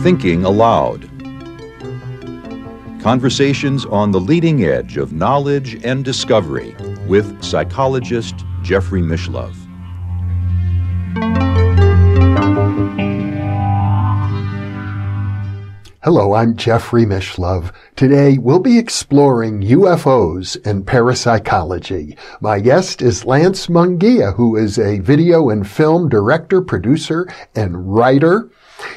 Thinking Aloud. Conversations on the leading edge of knowledge and discovery with psychologist Jeffrey Mishlove. Hello, I'm Jeffrey Mishlove. Today we'll be exploring UFOs and parapsychology. My guest is Lance Mungia, who is a video and film director, producer, and writer.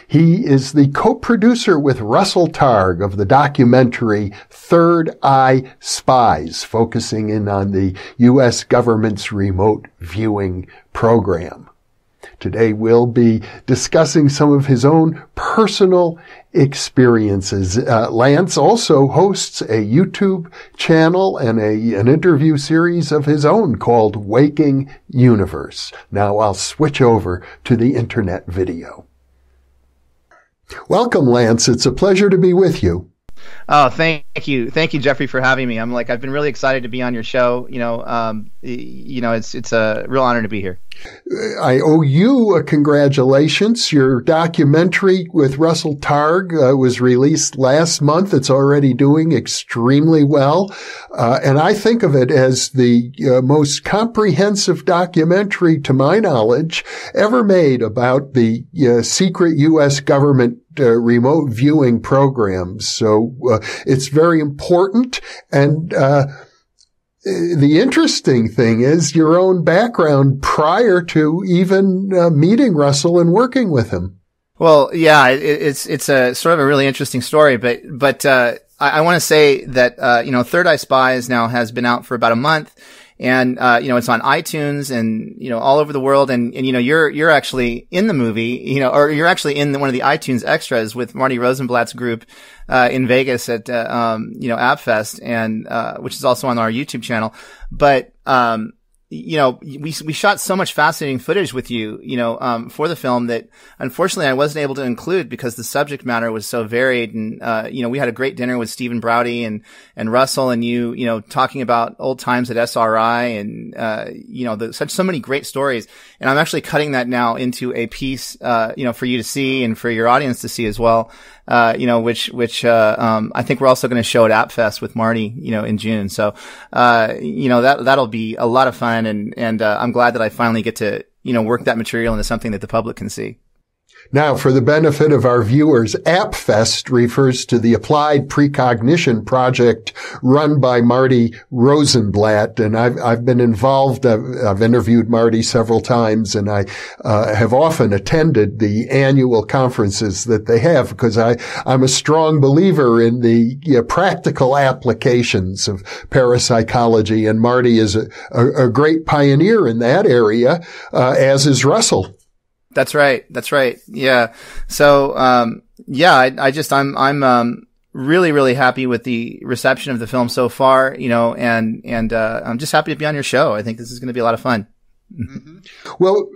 He is the co-producer with Russell Targ of the documentary Third Eye Spies, focusing in on the U.S. government's remote viewing program. Today we'll be discussing some of his own personal experiences. Lance also hosts a YouTube channel and an interview series of his own called Waking Universe. Now I'll switch over to the internet video. Welcome, Lance. It's a pleasure to be with you. Oh, thank you. Thank you, Jeffrey, for having me. I've been really excited to be on your show. It's a real honor to be here. I owe you a congratulations. Your documentary with Russell Targ was released last month. It's already doing extremely well. And I think of it as the most comprehensive documentary, to my knowledge, ever made about the secret U.S. government remote viewing programs. So it's very important. And the interesting thing is your own background prior to even meeting Russell and working with him. Well, yeah, it's a sort of a really interesting story, but I want to say that Third Eye Spies now has been out for about a month. And, it's on iTunes and, all over the world. And, you're actually in the movie, or you're actually in one of the iTunes extras with Marty Rosenblatt's group, in Vegas at, AppFest and, which is also on our YouTube channel. But, we shot so much fascinating footage with you, for the film that unfortunately I wasn't able to include because the subject matter was so varied. And, we had a great dinner with Stephen Browdy and Russell and you talking about old times at SRI and, so many great stories. And I'm actually cutting that now into a piece, for you to see and for your audience to see as well. Which I think we're also going to show at AppFest with Marty, in June. So, that'll be a lot of fun. And I'm glad that I finally get to, work that material into something that the public can see. Now, for the benefit of our viewers, AppFest refers to the Applied Precognition Project run by Marty Rosenblatt, and I've been involved. I've interviewed Marty several times, and I have often attended the annual conferences that they have because I'm a strong believer in the practical applications of parapsychology, and Marty is a great pioneer in that area, as is Russell. That's right. Yeah. So, I'm really, really happy with the reception of the film so far, and I'm just happy to be on your show. I think this is going to be a lot of fun. Mm-hmm. Well,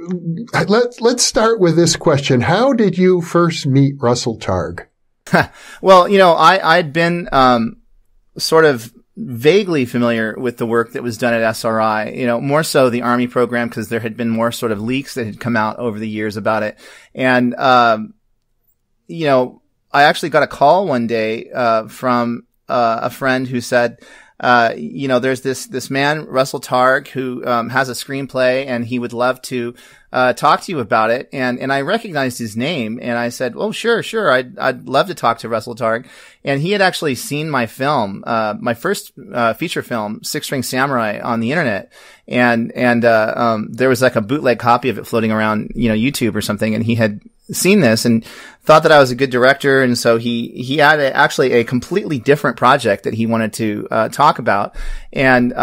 let's start with this question. How did you first meet Russell Targ? Well, I'd been, sort of vaguely familiar with the work that was done at SRI, more so the Army program because there had been more sort of leaks that had come out over the years about it. And, I actually got a call one day, from, a friend who said, there's this man, Russell Targ, who, has a screenplay and he would love to, talk to you about it. And I recognized his name and I said, oh, sure. I'd love to talk to Russell Targ. And he had actually seen my film, my first, feature film, Six String Samurai on the internet. And there was like a bootleg copy of it floating around, YouTube or something. And he had seen this and thought that I was a good director. And so he had actually a completely different project that he wanted to, talk about. And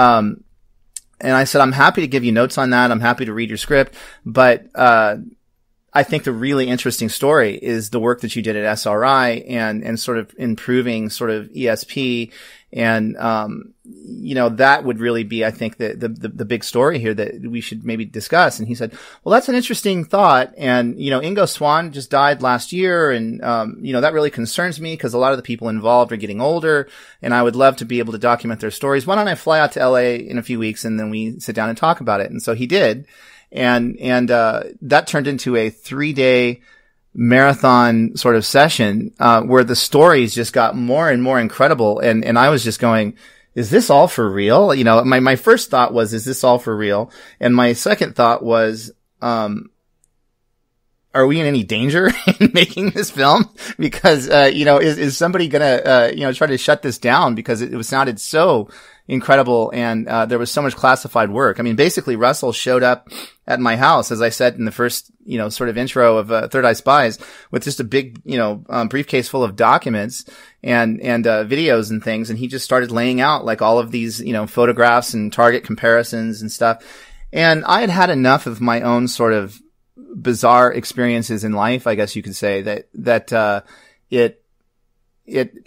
I said, I'm happy to give you notes on that. I'm happy to read your script. But, I think the really interesting story is the work that you did at SRI and sort of improving sort of ESP. And, that would really be, I think, the big story here that we should maybe discuss. And he said, well, that's an interesting thought. And, Ingo Swann just died last year. And, that really concerns me because a lot of the people involved are getting older and I would love to be able to document their stories. Why don't I fly out to LA in a few weeks and then we sit down and talk about it? And so he did. And that turned into a 3-day marathon sort of session, where the stories just got more and more incredible. And I was just going, is this all for real? You know, my first thought was, is this all for real? And my second thought was, are we in any danger in making this film? Because, is somebody gonna, try to shut this down because it sounded so incredible and, there was so much classified work. I mean, basically Russell showed up at my house, as I said in the first, sort of intro of, Third Eye Spies, with just a big, briefcase full of documents and videos and things. And he just started laying out like all of these, photographs and target comparisons and stuff. And I had had enough of my own sort of bizarre experiences in life, I guess you could say, that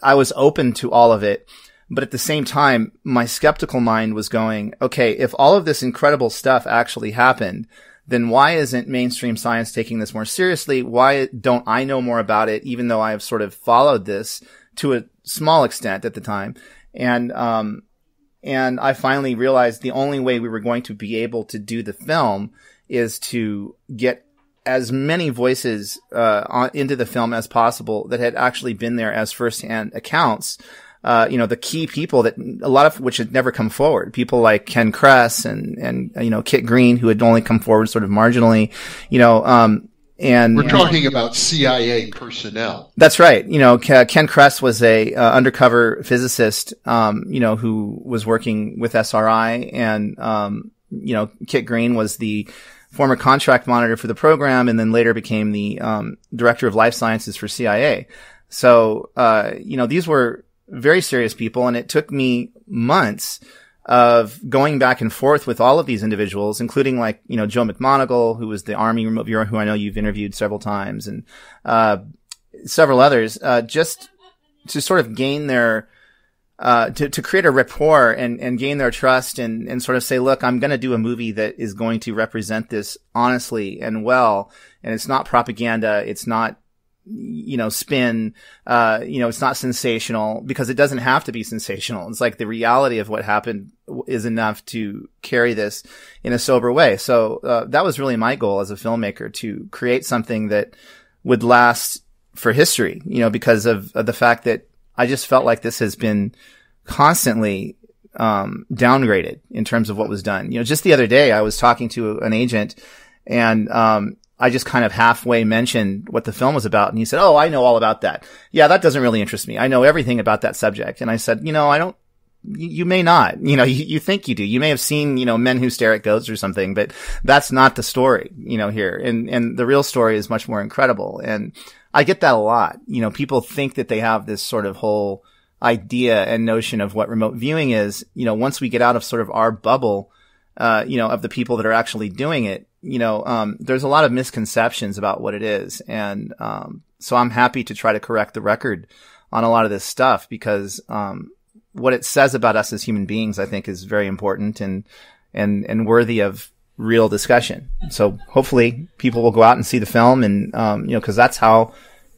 I was open to all of it. But at the same time, my skeptical mind was going, okay, if all of this incredible stuff actually happened, then why isn't mainstream science taking this more seriously? Why don't I know more about it, even though I have sort of followed this to a small extent at the time? And I finally realized the only way we were going to be able to do the film is to get as many voices into the film as possible that had actually been there as firsthand accounts. The key people that a lot of which had never come forward, people like Ken Kress and Kit Green, who had only come forward sort of marginally, and we're talking about CIA personnel. That's right. Ken Kress was a undercover physicist, who was working with SRI, and Kit Green was the former contract monitor for the program, and then later became the director of life sciences for CIA. So, these were very serious people, and it took me months of going back and forth with all of these individuals, including like, Joe McMoneagle, who was the Army Remote Bureau, who I know you've interviewed several times, and several others, just to sort of gain their to create a rapport and gain their trust and sort of say, look, I'm going to do a movie that is going to represent this honestly and well. And it's not propaganda. It's not, spin. It's not sensational, because it doesn't have to be sensational. It's like the reality of what happened is enough to carry this in a sober way. So, that was really my goal as a filmmaker, to create something that would last for history, because of the fact that I just felt like this has been constantly downgraded in terms of what was done. Just the other day, I was talking to an agent, and I just kind of halfway mentioned what the film was about, and he said, "Oh, I know all about that. Yeah, that doesn't really interest me. I know everything about that subject." And I said, I don't. You may not. You think you do. You may have seen, Men Who Stare at Goats or something, but that's not the story, here. And the real story is much more incredible. And I get that a lot. People think that they have this sort of whole idea and notion of what remote viewing is. Once we get out of sort of our bubble, of the people that are actually doing it, there's a lot of misconceptions about what it is. And, so I'm happy to try to correct the record on a lot of this stuff, because, what it says about us as human beings, I think, is very important and worthy of real discussion. So hopefully people will go out and see the film, and, cause that's how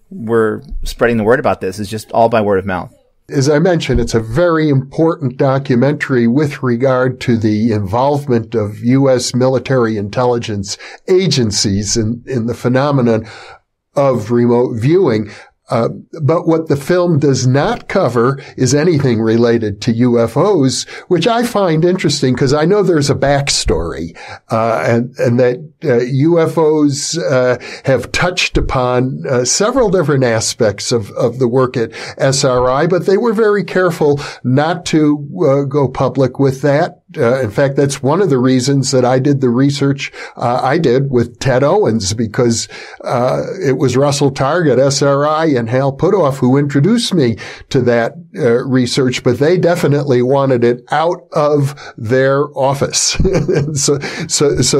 we're spreading the word about this, is just all by word of mouth. As I mentioned, it's a very important documentary with regard to the involvement of U.S. military intelligence agencies in the phenomenon of remote viewing. But what the film does not cover is anything related to UFOs, which I find interesting, because I know there's a backstory, and that UFOs have touched upon several different aspects of the work at SRI, but they were very careful not to go public with that. In fact, that's one of the reasons that I did the research I did with Ted Owens, because it was Russell Targ at SRI and Hal Puthoff who introduced me to that research, but they definitely wanted it out of their office. so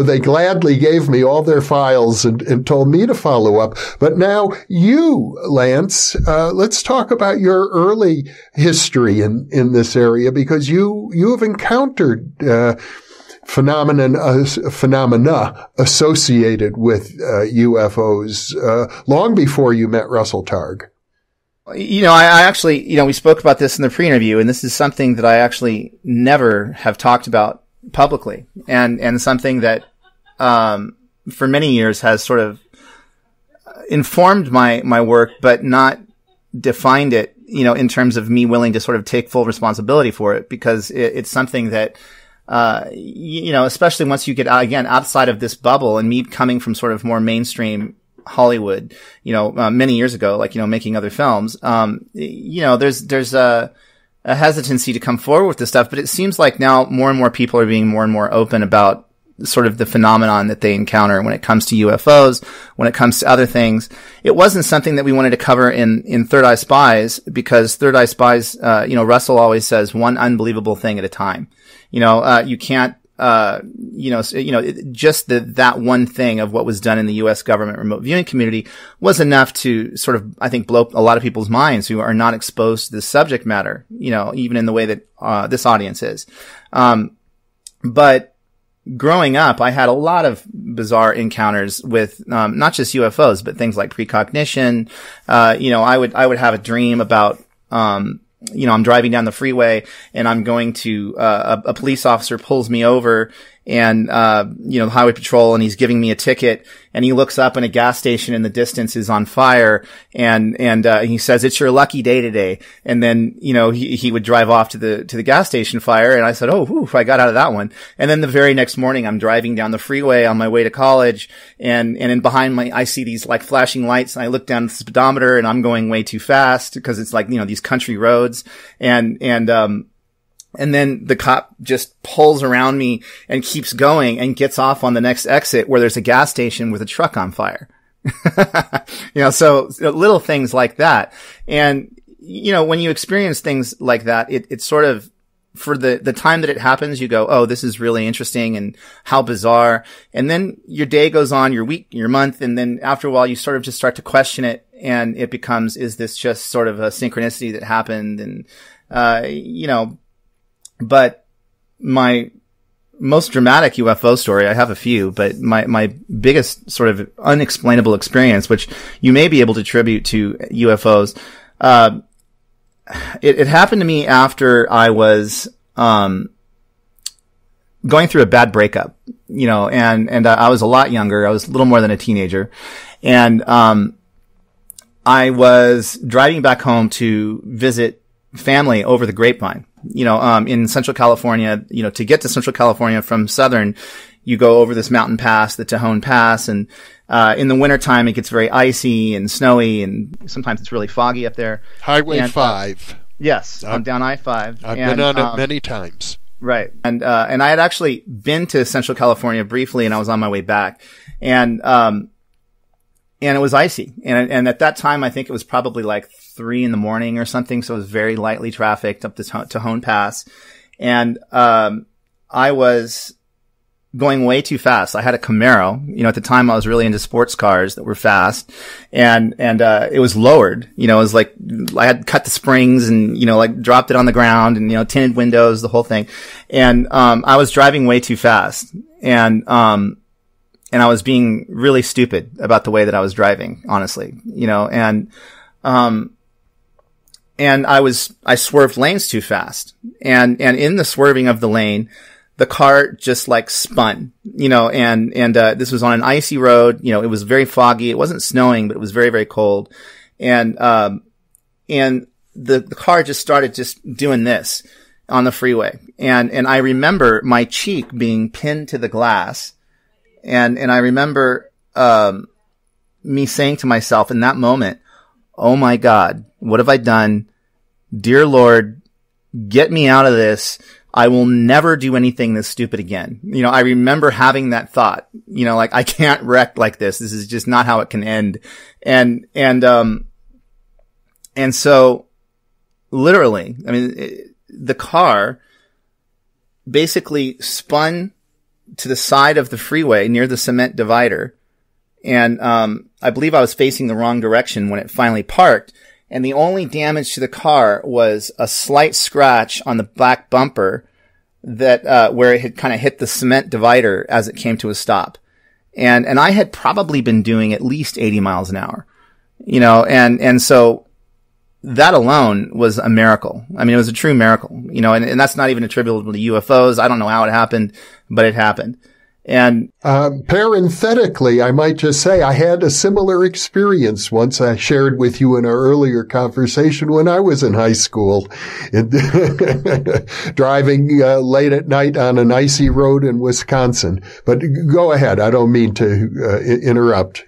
they gladly gave me all their files and told me to follow up. But now you, Lance, let's talk about your early history in this area, because you have encountered phenomena associated with UFOs long before you met Russell Targ. I actually, we spoke about this in the pre-interview, and this is something that I actually never have talked about publicly, and something that for many years has sort of informed my work, but not defined it, in terms of me willing to sort of take full responsibility for it, because it's something that, especially once you get out, again, outside of this bubble, and me coming from sort of more mainstream Hollywood, many years ago, like, making other films, there's a hesitancy to come forward with this stuff, but it seems like now more and more people are being more and more open about sort of the phenomenon that they encounter when it comes to UFOs, when it comes to other things. It wasn't something that we wanted to cover in Third Eye Spies, because Third Eye Spies, Russell always says one unbelievable thing at a time. You can't, just that one thing of what was done in the U.S. government remote viewing community was enough to sort of, I think, blow a lot of people's minds who are not exposed to the subject matter, even in the way that, this audience is. But growing up, I had a lot of bizarre encounters with, not just UFOs, but things like precognition. I would have a dream about, I'm driving down the freeway and I'm going to, a police officer pulls me over and, the highway patrol, and he's giving me a ticket, and he looks up and a gas station in the distance is on fire, and he says, "It's your lucky day today." And then, he would drive off to the gas station fire, and I said, "Oh, whew, I got out of that one." And then the very next morning, I'm driving down the freeway on my way to college, and in behind I see these like flashing lights, and I look down at the speedometer, and I'm going way too fast because it's like, these country roads, and then the cop just pulls around me and keeps going and gets off on the next exit where there's a gas station with a truck on fire. So little things like that. And, when you experience things like that, it's sort of, for the time that it happens, you go, "Oh, this is really interesting, and how bizarre." And then your day goes on, your week, your month, and then after a while you sort of just start to question it, and it becomes, is this just sort of a synchronicity that happened? And, but my most dramatic UFO story, I have a few, but my biggest sort of unexplainable experience, which you may be able to attribute to UFOs, it happened to me after I was, going through a bad breakup, and I was a lot younger. I was a little more than a teenager. And, I was driving back home to visit family over the grapevine, in Central California. To get to Central California from Southern, you go over this mountain pass, the Tejon Pass, and in the wintertime it gets very icy and snowy, and sometimes it's really foggy up there. Highway 5. Yes, I'm down I-5. I've been on it many times. Right. And I had actually been to Central California briefly, and I was on my way back. And it was icy. And at that time, I think it was probably like 3 a.m. or something. So it was very lightly trafficked up the Tejon Pass. And, I was going way too fast. I had a Camaro. At the time I was really into sports cars that were fast. And it was lowered. It was like, I had cut the springs and, like dropped it on the ground and, tinted windows, the whole thing. And, I was driving way too fast. And I was being really stupid about the way that I was driving, honestly, and I swerved lanes too fast. And in the swerving of the lane, the car just like spun, and this was on an icy road. It was very foggy. It wasn't snowing, but it was very, very cold. And the car just started just doing this on the freeway. And I remember my cheek being pinned to the glass. And I remember, me saying to myself in that moment, "Oh my God, what have I done? Dear Lord, get me out of this. I will never do anything this stupid again." I remember having that thought, like, I can't wreck like this. This is just not how it can end. And so literally, I mean, the car basically spun to the side of the freeway near the cement divider. And, I believe I was facing the wrong direction when it finally parked. And the only damage to the car was a slight scratch on the back bumper that, where it had kind of hit the cement divider as it came to a stop. And I had probably been doing at least 80 miles an hour, and so that alone was a miracle. I mean, it was a true miracle, and that's not even attributable to UFOs. I don't know how it happened, but it happened. And parenthetically, I might just say I had a similar experience once I shared with you in our earlier conversation when I was in high school, driving late at night on an icy road in Wisconsin. But go ahead. I don't mean to interrupt.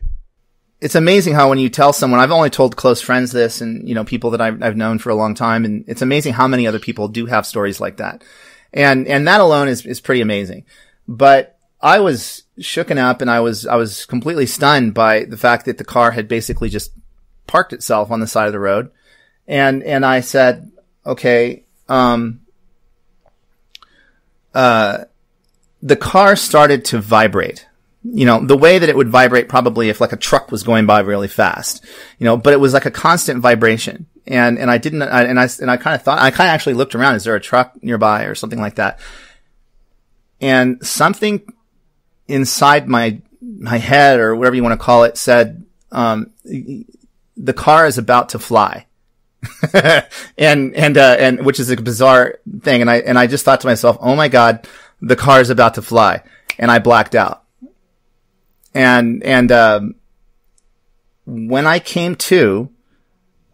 It's amazing how when you tell someone, I've only told close friends this and, people that I've known for a long time. And it's amazing how many other people do have stories like that. And that alone is pretty amazing. But I was shooken up and I was completely stunned by the fact that the car had basically just parked itself on the side of the road. And I said, okay, the car started to vibrate. The way that it would vibrate probably if like a truck was going by really fast, but it was like a constant vibration. And I kind of thought, I kind of actually looked around, is there a truck nearby or something like that? And something inside my head or whatever you want to call it said, the car is about to fly. and which is a bizarre thing. And I just thought to myself, oh my God, the car is about to fly. And I blacked out. And when I came to,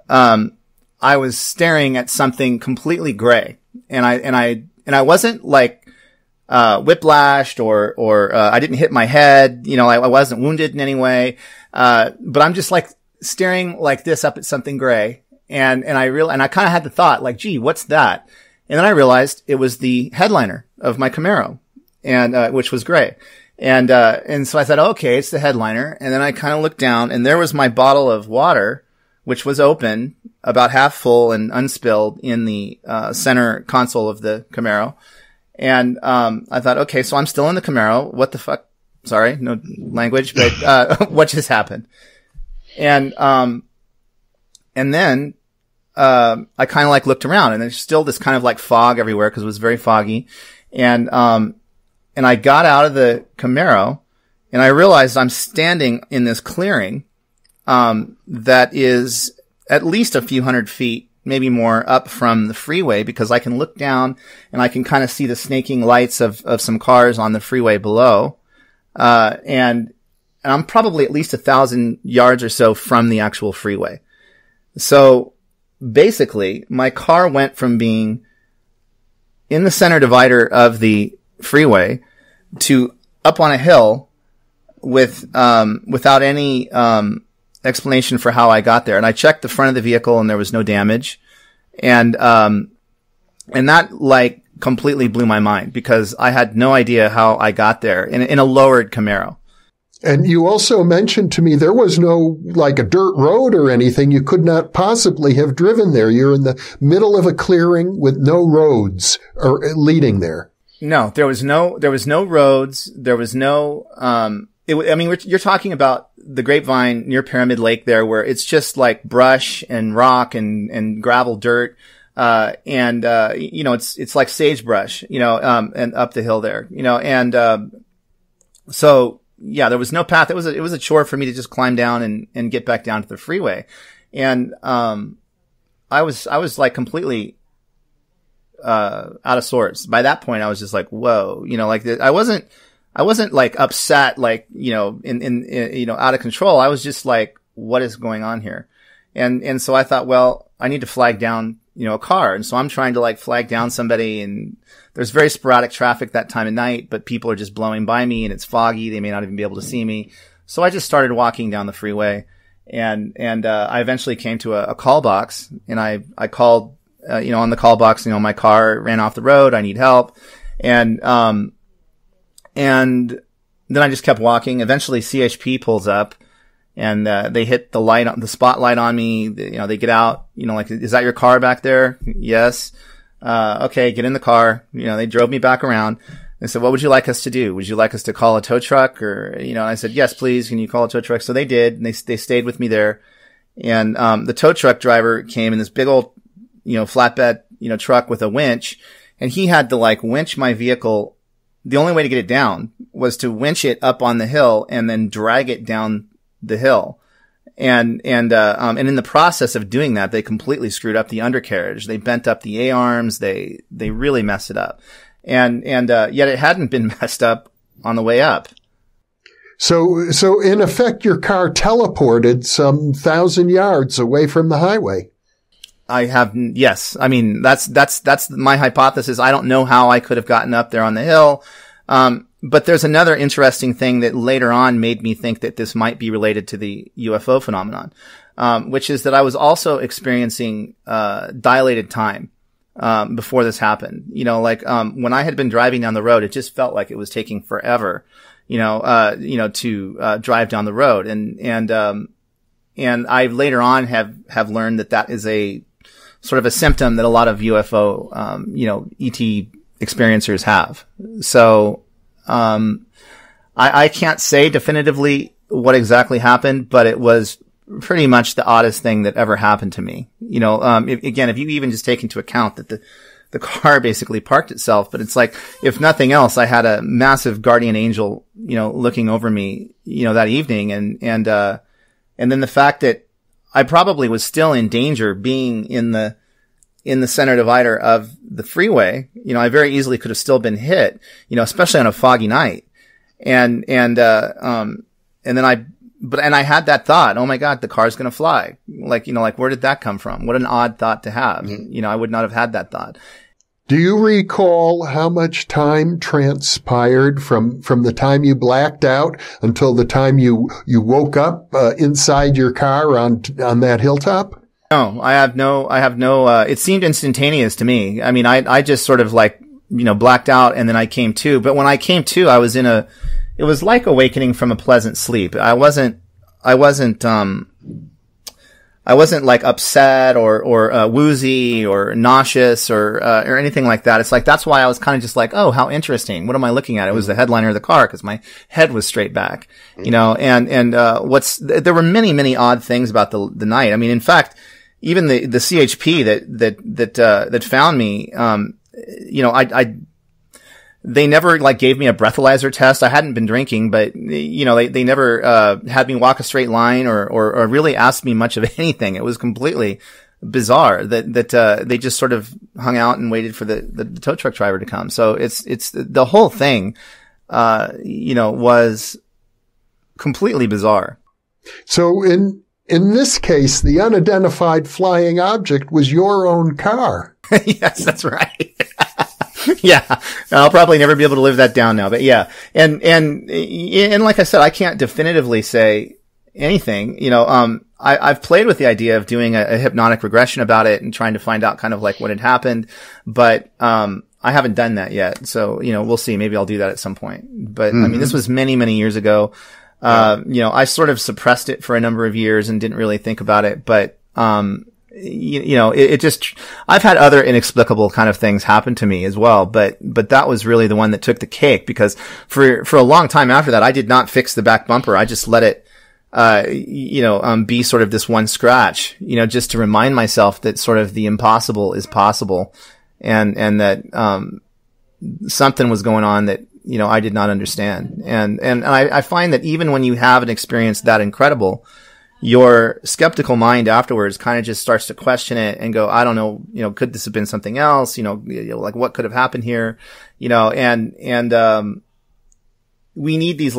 I was staring at something completely gray. And I wasn't like, whiplashed or I didn't hit my head. I wasn't wounded in any way. But I'm just like staring like this up at something gray. And I kind of had the thought like, gee, what's that? And then I realized it was the headliner of my Camaro and, which was gray. And so I thought, okay, it's the headliner. And then I kind of looked down and there was my bottle of water, which was open, about half full and unspilled in the, center console of the Camaro. And, I thought, okay, so I'm still in the Camaro. What the fuck? Sorry, no language, but, what just happened? And then, I kind of like looked around and there's still this kind of like fog everywhere because it was very foggy. And I got out of the Camaro and I realized I'm standing in this clearing, that is at least a few hundred feet, maybe more up from the freeway because I can look down and I can kind of see the snaking lights of some cars on the freeway below. And I'm probably at least 1,000 yards or so from the actual freeway. So basically my car went from being in the center divider of the freeway to up on a hill without any, explanation for how I got there. And I checked the front of the vehicle and there was no damage. And that like completely blew my mind because I had no idea how I got there in a lowered Camaro. And you also mentioned to me there was no like a dirt road or anything. You could not possibly have driven there. You're in the middle of a clearing with no roads or leading there. No, there was no roads. There was no, you're talking about the Grapevine near Pyramid Lake there where it's just like brush and rock and gravel dirt. It's like sagebrush, and up the hill there, so yeah, there was no path. It was a chore for me to just climb down and get back down to the freeway. And, I was like completely, out of sorts. By that point, I was just like, whoa, I wasn't like upset, like, out of control. I was just like, what is going on here? And so I thought, well, I need to flag down, a car. And so I'm trying to like flag down somebody and there's very sporadic traffic that time of night, but people are just blowing by me and it's foggy. They may not even be able to see me. So I just started walking down the freeway and I eventually came to a call box and I called, on the call box, my car ran off the road. I need help. And then I just kept walking. Eventually CHP pulls up and, they hit the spotlight on me. They get out, like, is that your car back there? Yes. Okay, get in the car. They drove me back around. They said, what would you like us to do? Would you like us to call a tow truck or, and I said, yes, please. Can you call a tow truck? So they did. And they stayed with me there. And, the tow truck driver came in this big old, flatbed, truck with a winch. And he had to like winch my vehicle. The only way to get it down was to winch it up on the hill and then drag it down the hill. And in the process of doing that, they completely screwed up the undercarriage. They bent up the A-arms. They really messed it up. And yet it hadn't been messed up on the way up. So in effect, your car teleported some 1,000 yards away from the highway. Yes. I mean, that's my hypothesis. I don't know how I could have gotten up there on the hill. But there's another interesting thing that later on made me think that this might be related to the UFO phenomenon, which is that I was also experiencing, dilated time, before this happened. When I had been driving down the road, it just felt like it was taking forever, to drive down the road. And I later on have learned that is a sort of a symptom that a lot of UFO, ET experiencers have. So, I can't say definitively what exactly happened, but it was pretty much the oddest thing that ever happened to me. If you even just take into account that the car basically parked itself, but it's like, if nothing else, I had a massive guardian angel, looking over me, that evening. And then the fact that I probably was still in danger being in the center divider of the freeway. I very easily could have still been hit, especially on a foggy night. And then I had that thought, oh my God, the car's going to fly. Where did that come from? What an odd thought to have. Mm-hmm. I would not have had that thought. Do you recall how much time transpired from the time you blacked out until the time you woke up, inside your car on that hilltop? No, I have no, it seemed instantaneous to me. I mean, I just sort of blacked out and then I came to, but when I came to, I was it was like awakening from a pleasant sleep. I wasn't like upset or woozy or nauseous or anything like that. It's like, that's why I was kind of just like, oh, how interesting. What am I looking at? It was the headliner of the car because my head was straight back, there were many, many odd things about the night. I mean, in fact, even the CHP that found me, they never gave me a breathalyzer test. I hadn't been drinking, but they never had me walk a straight line or really asked me much of anything. It was completely bizarre that they just sort of hung out and waited for the tow truck driver to come. So it's the whole thing was completely bizarre. So in this case, the unidentified flying object was your own car. Yes, that's right. Yeah. I'll probably never be able to live that down now, but yeah. And like I said, I can't definitively say anything, I've played with the idea of doing a hypnotic regression about it and trying to find out kind of what had happened, but, I haven't done that yet. So, we'll see. Maybe I'll do that at some point, but I mean, this was many, many years ago. I sort of suppressed it for a number of years and didn't really think about it, but, it just, I've had other inexplicable kind of things happen to me as well, but that was really the one that took the cake because for a long time after that, I did not fix the back bumper. I just let it, be sort of this one scratch, just to remind myself that sort of the impossible is possible and that, something was going on that, I did not understand. And I find that even when you have an experience that incredible, your skeptical mind afterwards kind of just starts to question it and go, I don't know, could this have been something else? What could have happened here? And we need these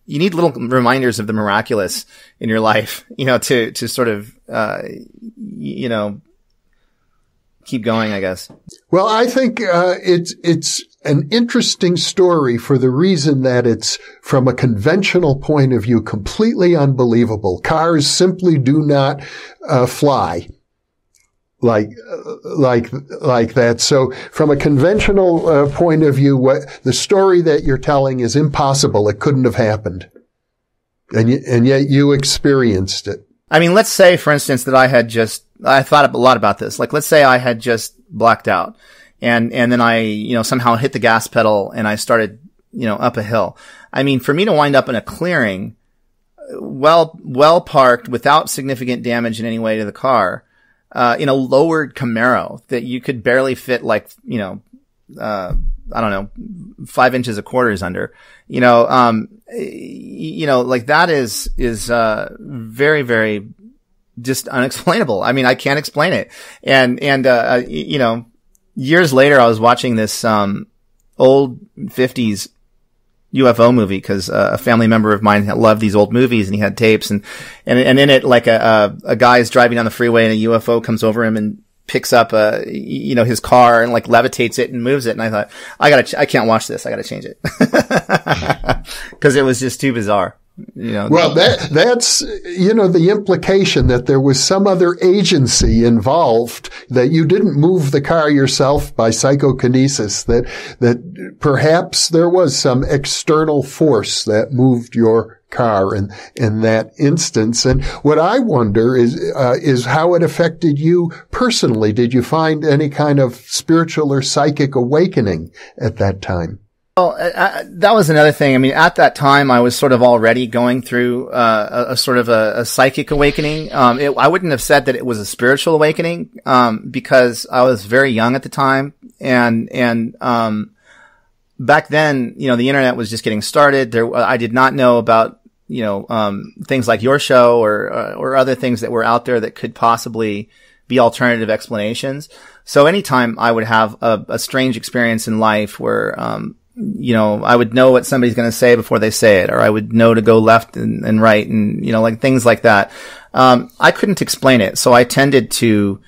you need little reminders of the miraculous in your life, to sort of, keep going, I guess. Well, I think, it's an interesting story for the reason that it's, from a conventional point of view, completely unbelievable. Cars simply do not, fly like that. So from a conventional, point of view, the story that you're telling is impossible. It couldn't have happened. And yet you experienced it. I mean, let's say, for instance, that I thought a lot about this. Let's say I had just blacked out and then I, somehow hit the gas pedal and I started, up a hill. I mean, for me to wind up in a clearing, well parked without significant damage in any way to the car, in a lowered Camaro that you could barely fit I don't know, 5 inches of quarters under, that is very, very just unexplainable. I mean, I can't explain it. And years later, I was watching this, old 50s, UFO movie because a family member of mine loved these old movies and he had tapes and in it, like a guy is driving down the freeway and a UFO comes over him and picks up his car and like levitates it and moves it. And I thought, I can't watch this. I gotta change it. Cause it was just too bizarre. Well, that's, the implication that there was some other agency involved, that you didn't move the car yourself by psychokinesis, that perhaps there was some external force that moved your car in that instance. And what I wonder is how it affected you personally. Did you find any kind of spiritual or psychic awakening at that time? Well, that was another thing. I mean, at that time, I was sort of already going through a sort of a psychic awakening. I wouldn't have said that it was a spiritual awakening because I was very young at the time, and back then, the internet was just getting started. I did not know about things like your show or other things that were out there that could possibly be alternative explanations. So anytime I would have a strange experience in life where I would know what somebody's going to say before they say it, or I would know to go left and right and, like things like that. I couldn't explain it. So I tended to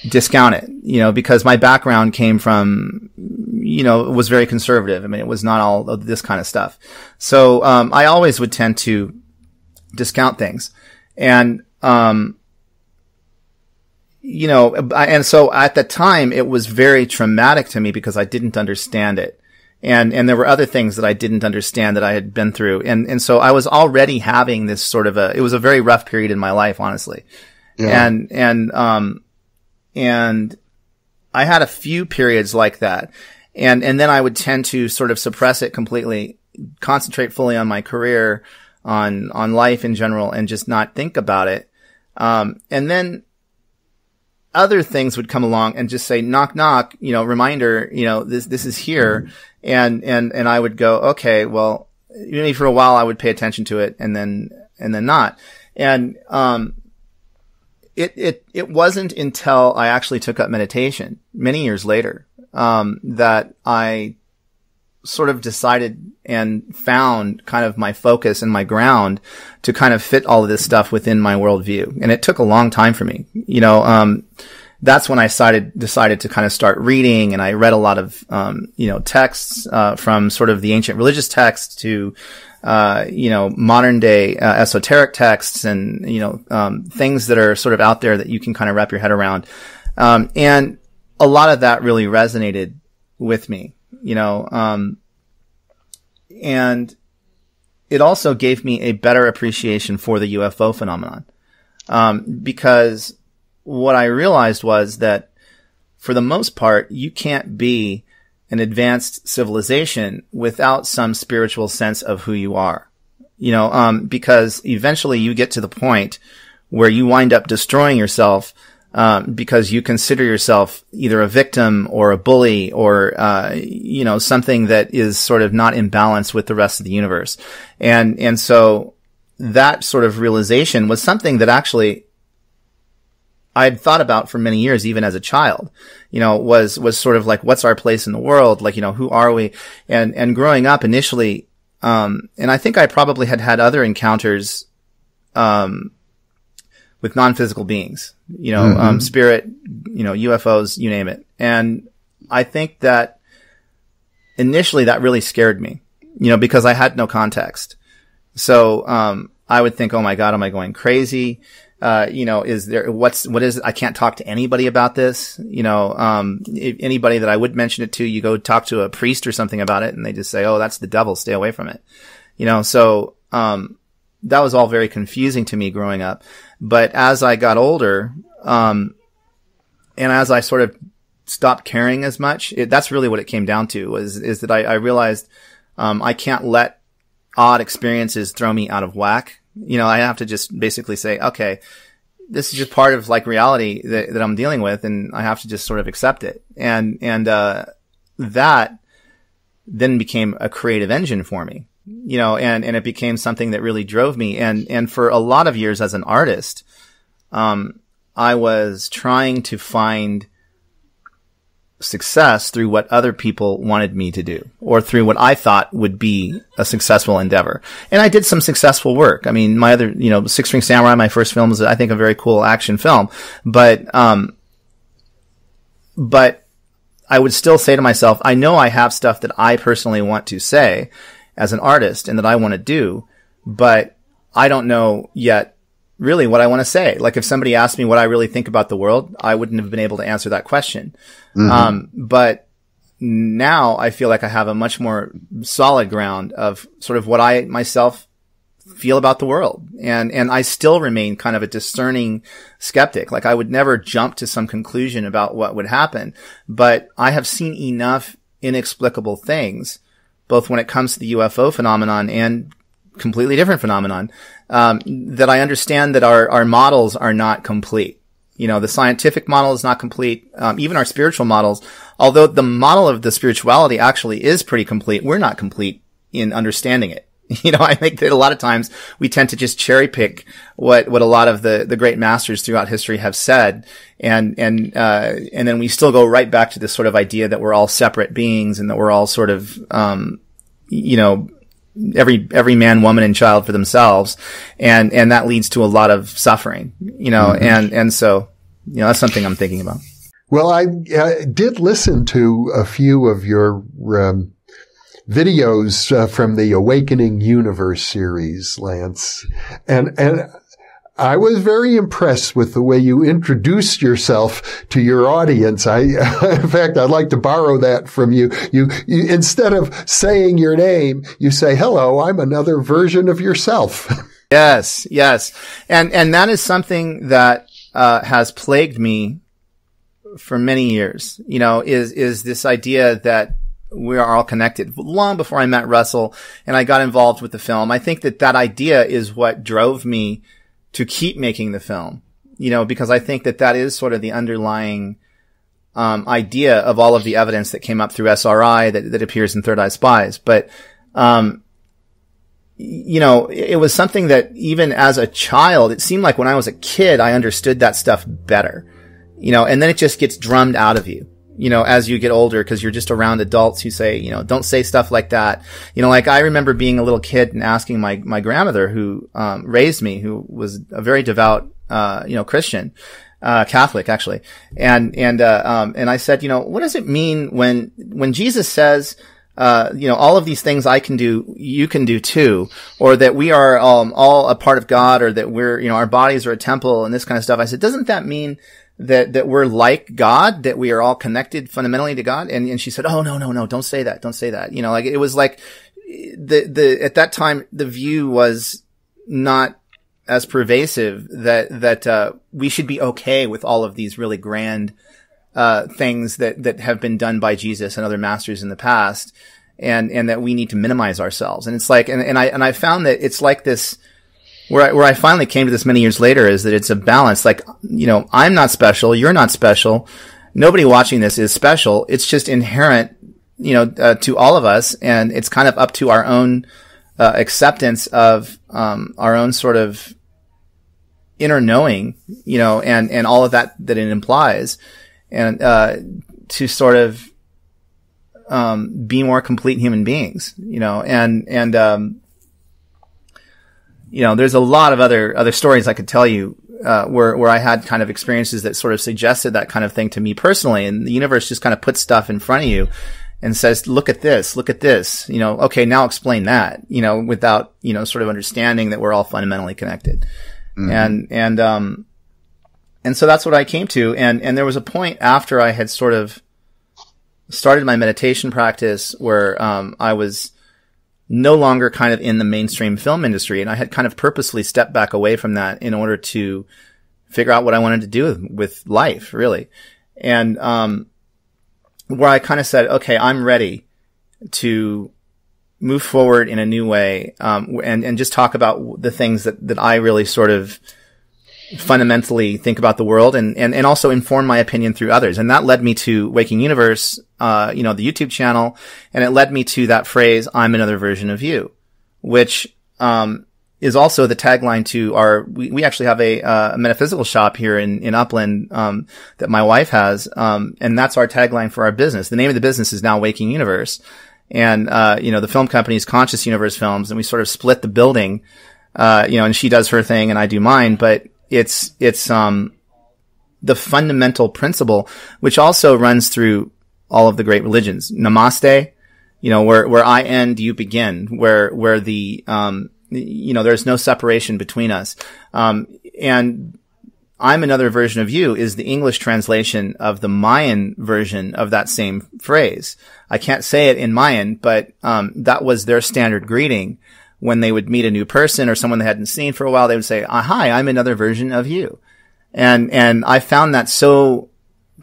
discount it, because my background came from, was very conservative. I mean, it was not all of this kind of stuff. So, I always would tend to discount things. And, and so at the time it was very traumatic to me because I didn't understand it. And there were other things that I didn't understand that I had been through. And so I was already having this sort of it was a very rough period in my life, honestly. Yeah. And I had a few periods like that. And then I would tend to sort of suppress it completely, concentrate fully on my career, on life in general, and just not think about it. And then other things would come along and just say, knock, knock, reminder, this is here. And I would go, okay, well, maybe for a while I would pay attention to it and then not. And, it wasn't until I actually took up meditation many years later, that I sort of decided and found kind of my focus and my ground to kind of fit all of this stuff within my worldview. And it took a long time for me, that's when I decided to kind of start reading, and I read a lot of, texts, from sort of the ancient religious texts to, modern day, esoteric texts and, things that are sort of out there that you can kind of wrap your head around. And a lot of that really resonated with me, and it also gave me a better appreciation for the UFO phenomenon. Because what I realized was that for the most part, you can't be an advanced civilization without some spiritual sense of who you are, because eventually you get to the point where you wind up destroying yourself, because you consider yourself either a victim or a bully or, something that is sort of not in balance with the rest of the universe. And so that sort of realization was something that actually I had thought about for many years, even as a child, was sort of like, what's our place in the world? Like, who are we? And growing up initially, and I think I probably had other encounters, with non-physical beings, spirit, UFOs, you name it. And I think that initially that really scared me, because I had no context. So, I would think, oh my God, am I going crazy? Is there, what is it? I can't talk to anybody about this. If anybody that I would mention it to, you go talk to a priest or something about it and they just say, oh, that's the devil, stay away from it. So, that was all very confusing to me growing up. But as I got older, and as I sort of stopped caring as much, that's really what it came down to is that I realized, I can't let odd experiences throw me out of whack. I have to just basically say, okay, this is just part of like reality that I'm dealing with, and I have to just sort of accept it. And that then became a creative engine for me, and it became something that really drove me. And for a lot of years as an artist, I was trying to find success through what other people wanted me to do, or through what I thought would be a successful endeavor. And I did some successful work. I mean, my other, Six String Samurai, my first film, was, I think, a very cool action film. But I would still say to myself, I know I have stuff that I personally want to say as an artist and that I want to do, but I don't know yet really what I want to say. Like, if somebody asked me what I really think about the world, I wouldn't have been able to answer that question. But now I feel like I have a much more solid ground of sort of what I myself feel about the world. And I still remain kind of a discerning skeptic. Like, I would never jump to some conclusion about what would happen, but I have seen enough inexplicable things, both when it comes to the UFO phenomenon and completely different phenomenon, that I understand that our models are not complete. The scientific model is not complete. Even our spiritual models, although the model of the spirituality actually is pretty complete, we're not complete in understanding it. I think that a lot of times we tend to just cherry pick what a lot of the great masters throughout history have said. And then we still go right back to this sort of idea that we're all separate beings and that we're all sort of, every man, woman, and child for themselves. And that leads to a lot of suffering, and so, that's something I'm thinking about. Well, I did listen to a few of your, videos from the Awakening Universe series, Lance. And I was very impressed with the way you introduced yourself to your audience. In fact, I'd like to borrow that from you. You instead of saying your name, you say, "Hello, I'm another version of yourself." Yes. And that is something that, has plagued me for many years, is this idea that we are all connected. Long before I met Russell and I got involved with the film, I think that idea is what drove me to keep making the film, because I think that is sort of the underlying idea of all of the evidence that came up through SRI that appears in Third Eye Spies. But it was something that even as a child, it seemed like when I was a kid, I understood that stuff better, and then it just gets drummed out of you. As you get older, because you're just around adults who say, don't say stuff like that. Like, I remember being a little kid and asking my grandmother who, raised me, who was a very devout, Christian, Catholic, actually. And I said, what does it mean when Jesus says, all of these things I can do, you can do too, or that we are, all a part of God, or that we're, our bodies are a temple and this kind of stuff. I said, doesn't that mean that we're like God, that we are all connected fundamentally to God? And she said, "Oh, no, don't say that. Don't say that." Like, it was like at that time, the view was not as pervasive that we should be okay with all of these really grand, things that have been done by Jesus and other masters in the past, and that we need to minimize ourselves. And it's like, and I found that it's like this, where I finally came to this many years later, is that it's a balance. Like, I'm not special. You're not special. Nobody watching this is special. It's just inherent, to all of us. And it's kind of up to our own, acceptance of, our own sort of inner knowing, and all of that it implies. And, to sort of, be more complete human beings, there's a lot of other stories I could tell you, where I had kind of experiences that sort of suggested that kind of thing to me personally. And the universe just kind of puts stuff in front of you and says, look at this, okay, now explain that, without, sort of understanding that we're all fundamentally connected. Mm-hmm. And so that's what I came to. And there was a point after I had sort of started my meditation practice where, I was no longer kind of in the mainstream film industry. And I had kind of purposely stepped back away from that in order to figure out what I wanted to do with life, really. And, where I kind of said, okay, I'm ready to move forward in a new way, and just talk about the things that I really sort of fundamentally think about the world, and also inform my opinion through others. And that led me to Waking Universe, the YouTube channel, and it led me to that phrase, "I'm another version of you," which, is also the tagline to we actually have a metaphysical shop here in Upland, that my wife has. And that's our tagline for our business. The name of the business is now Waking Universe. And, the film company is Conscious Universe Films, and we sort of split the building, and she does her thing and I do mine, but it's the fundamental principle, which also runs through all of the great religions. Namaste, where I end, you begin, where the, there's no separation between us. And I'm another version of you is the English translation of the Mayan version of that same phrase. I can't say it in Mayan, but, that was their standard greeting. When they would meet a new person or someone they hadn't seen for a while, they would say, hi, I'm another version of you. And I found that so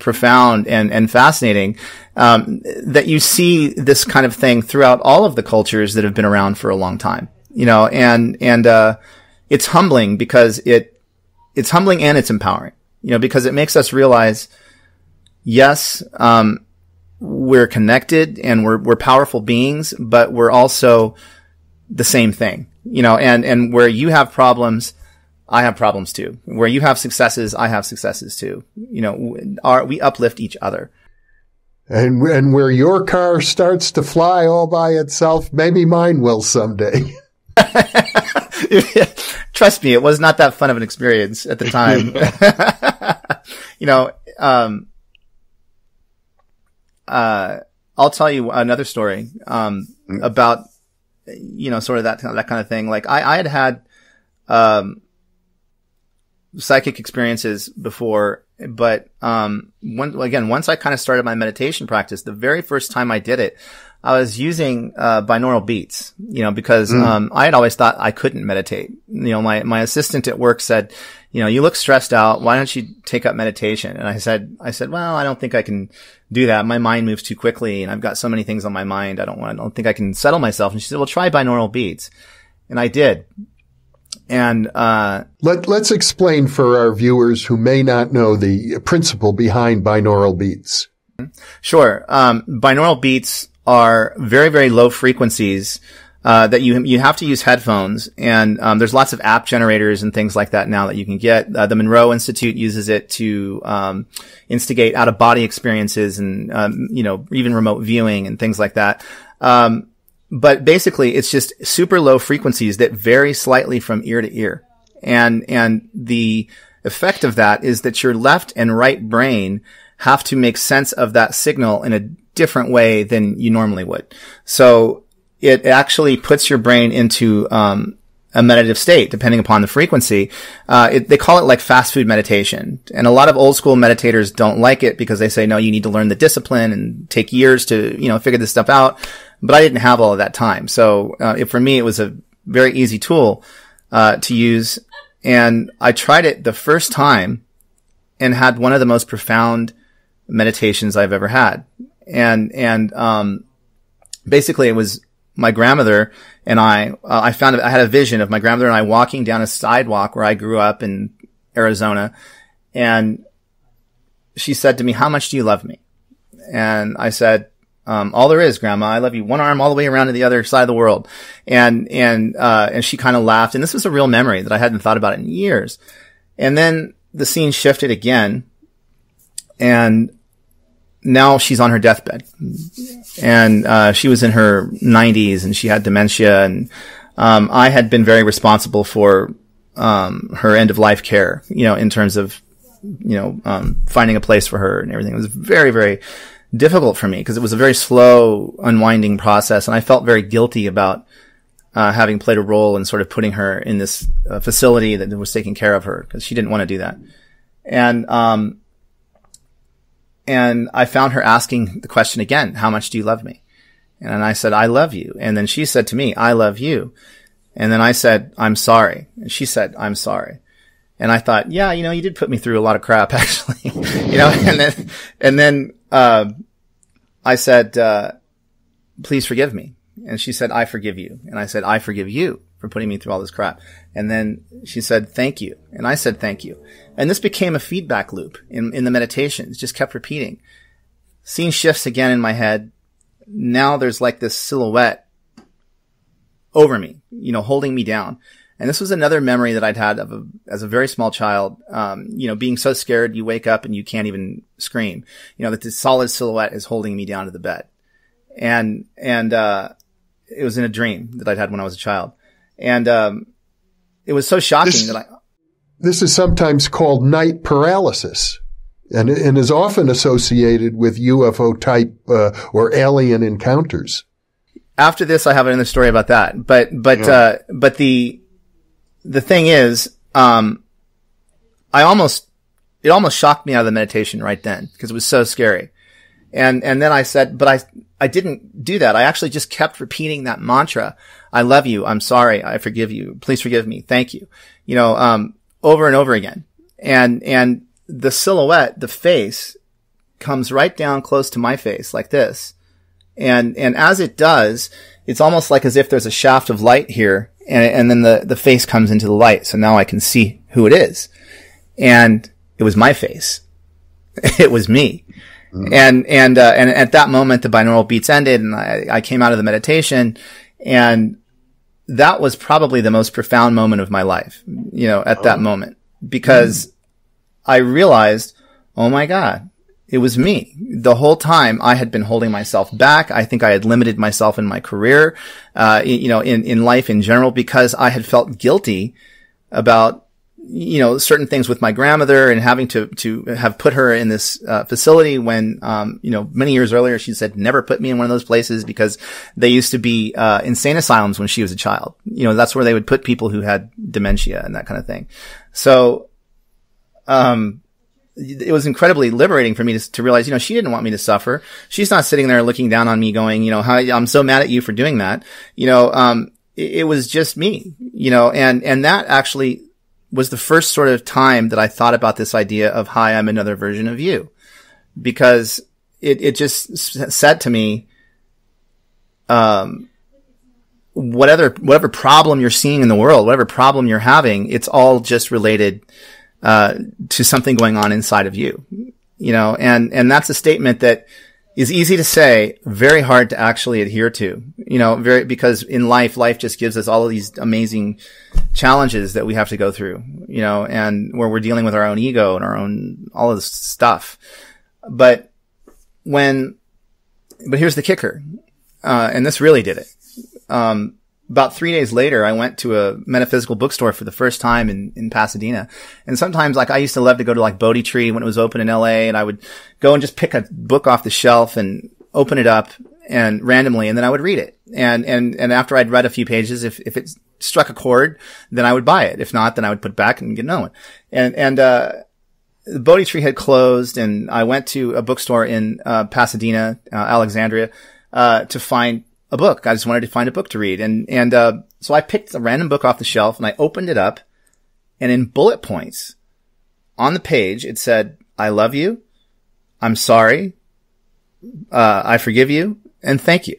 profound and fascinating, that you see this kind of thing throughout all of the cultures that have been around for a long time, and it's humbling because it's humbling and it's empowering, because it makes us realize, yes, we're connected and we're powerful beings, but we're also the same thing, and where you have problems, I have problems too. Where you have successes, I have successes too. We uplift each other. And where your car starts to fly all by itself, maybe mine will someday. Trust me, it was not that fun of an experience at the time. I'll tell you another story, about, sort of that kind of thing. Like I had psychic experiences before, but, once I kind of started my meditation practice, the very first time I did it, I was using, binaural beats, because, I had always thought I couldn't meditate. My assistant at work said, you look stressed out. Why don't you take up meditation? And I said, well, I don't think I can do that. My mind moves too quickly and I've got so many things on my mind. I don't think I can settle myself. And she said, well, try binaural beats. And I did. And, let's explain for our viewers who may not know the principle behind binaural beats. Sure. Binaural beats are very, very low frequencies, that you have to use headphones. And, there's lots of app generators and things like that now that you can get. The Monroe Institute uses it to, instigate out of body experiences and, even remote viewing and things like that. But basically it's just super low frequencies that vary slightly from ear to ear. And the effect of that is that your left and right brain have to make sense of that signal in a different way than you normally would. So it actually puts your brain into, a meditative state, depending upon the frequency. They call it like fast food meditation. And a lot of old school meditators don't like it because they say, no, you need to learn the discipline and take years to, figure this stuff out. But I didn't have all of that time. So, for me, it was a very easy tool, to use. And I tried it the first time and had one of the most profound meditations I've ever had. And basically it was my grandmother and I had a vision of my grandmother and I walking down a sidewalk where I grew up in Arizona. And she said to me, how much do you love me? And I said, all there is, Grandma. I love you. One arm all the way around to the other side of the world. And she kind of laughed. And this was a real memory that I hadn't thought about in years. And then the scene shifted again. And now she's on her deathbed. And, she was in her 90s and she had dementia. And, I had been very responsible for, her end of life care, in terms of, finding a place for her and everything. It was very, very difficult for me because it was a very slow unwinding process. And I felt very guilty about, having played a role in sort of putting her in this facility that was taking care of her because she didn't want to do that. And I found her asking the question again, how much do you love me? And I said, I love you. And then she said to me, I love you. And then I said, I'm sorry. And she said, I'm sorry. And I thought, yeah, you did put me through a lot of crap actually, and then I said, please forgive me. And she said, I forgive you. And I said, I forgive you for putting me through all this crap. And then she said, thank you. And I said, thank you. And this became a feedback loop in the meditations, just kept repeating. Scene shifts again in my head. Now there's like this silhouette over me, holding me down. And this was another memory that I'd had as a very small child, being so scared you wake up and you can't even scream, that this solid silhouette is holding me down to the bed. And it was in a dream that I'd had when I was a child. And, it was so shocking this is sometimes called night paralysis and is often associated with UFO type, or alien encounters. After this, I have another story about that. But the thing is, it almost shocked me out of the meditation right then because it was so scary. And then I said, but I didn't do that. I actually just kept repeating that mantra. I love you. I'm sorry. I forgive you. Please forgive me. Thank you. Over and over again. And the silhouette, the face comes right down close to my face like this. And as it does, it's almost like as if there's a shaft of light here and then the face comes into the light. So now I can see who it is. And it was my face. It was me. Mm-hmm. And at that moment, the binaural beats ended and I came out of the meditation, and that was probably the most profound moment of my life, at that moment, because I realized, oh my God, it was me. The whole time I had been holding myself back. I think I had limited myself in my career, in life in general, because I had felt guilty about, certain things with my grandmother and having to have put her in this facility when, many years earlier she said never put me in one of those places because they used to be insane asylums when she was a child. That's where they would put people who had dementia and that kind of thing. So it was incredibly liberating for me to realize, she didn't want me to suffer. She's not sitting there looking down on me going, I'm so mad at you for doing that. It was just me, and that actually was the first sort of time that I thought about this idea of, hi, I'm another version of you, because it just said to me, whatever problem you're seeing in the world, whatever problem you're having, it's all just related to something going on inside of you, and that's a statement that is easy to say, very hard to actually adhere to, because in life just gives us all of these amazing challenges that we have to go through, and where we're dealing with our own ego and all of this stuff. But here's the kicker, and this really did it. About 3 days later, I went to a metaphysical bookstore for the first time in Pasadena. And sometimes, I used to love to go to Bodhi Tree when it was open in LA, and I would go and just pick a book off the shelf and open it up and randomly, and then I would read it. And after I'd read a few pages, if it struck a chord, then I would buy it. If not, then I would put it back and get another one. And the Bodhi Tree had closed, and I went to a bookstore in Pasadena, Alexandria, to find a book. I just wanted to find a book to read. And so I picked a random book off the shelf and I opened it up, and in bullet points on the page, it said, I love you. I'm sorry. I forgive you, and thank you.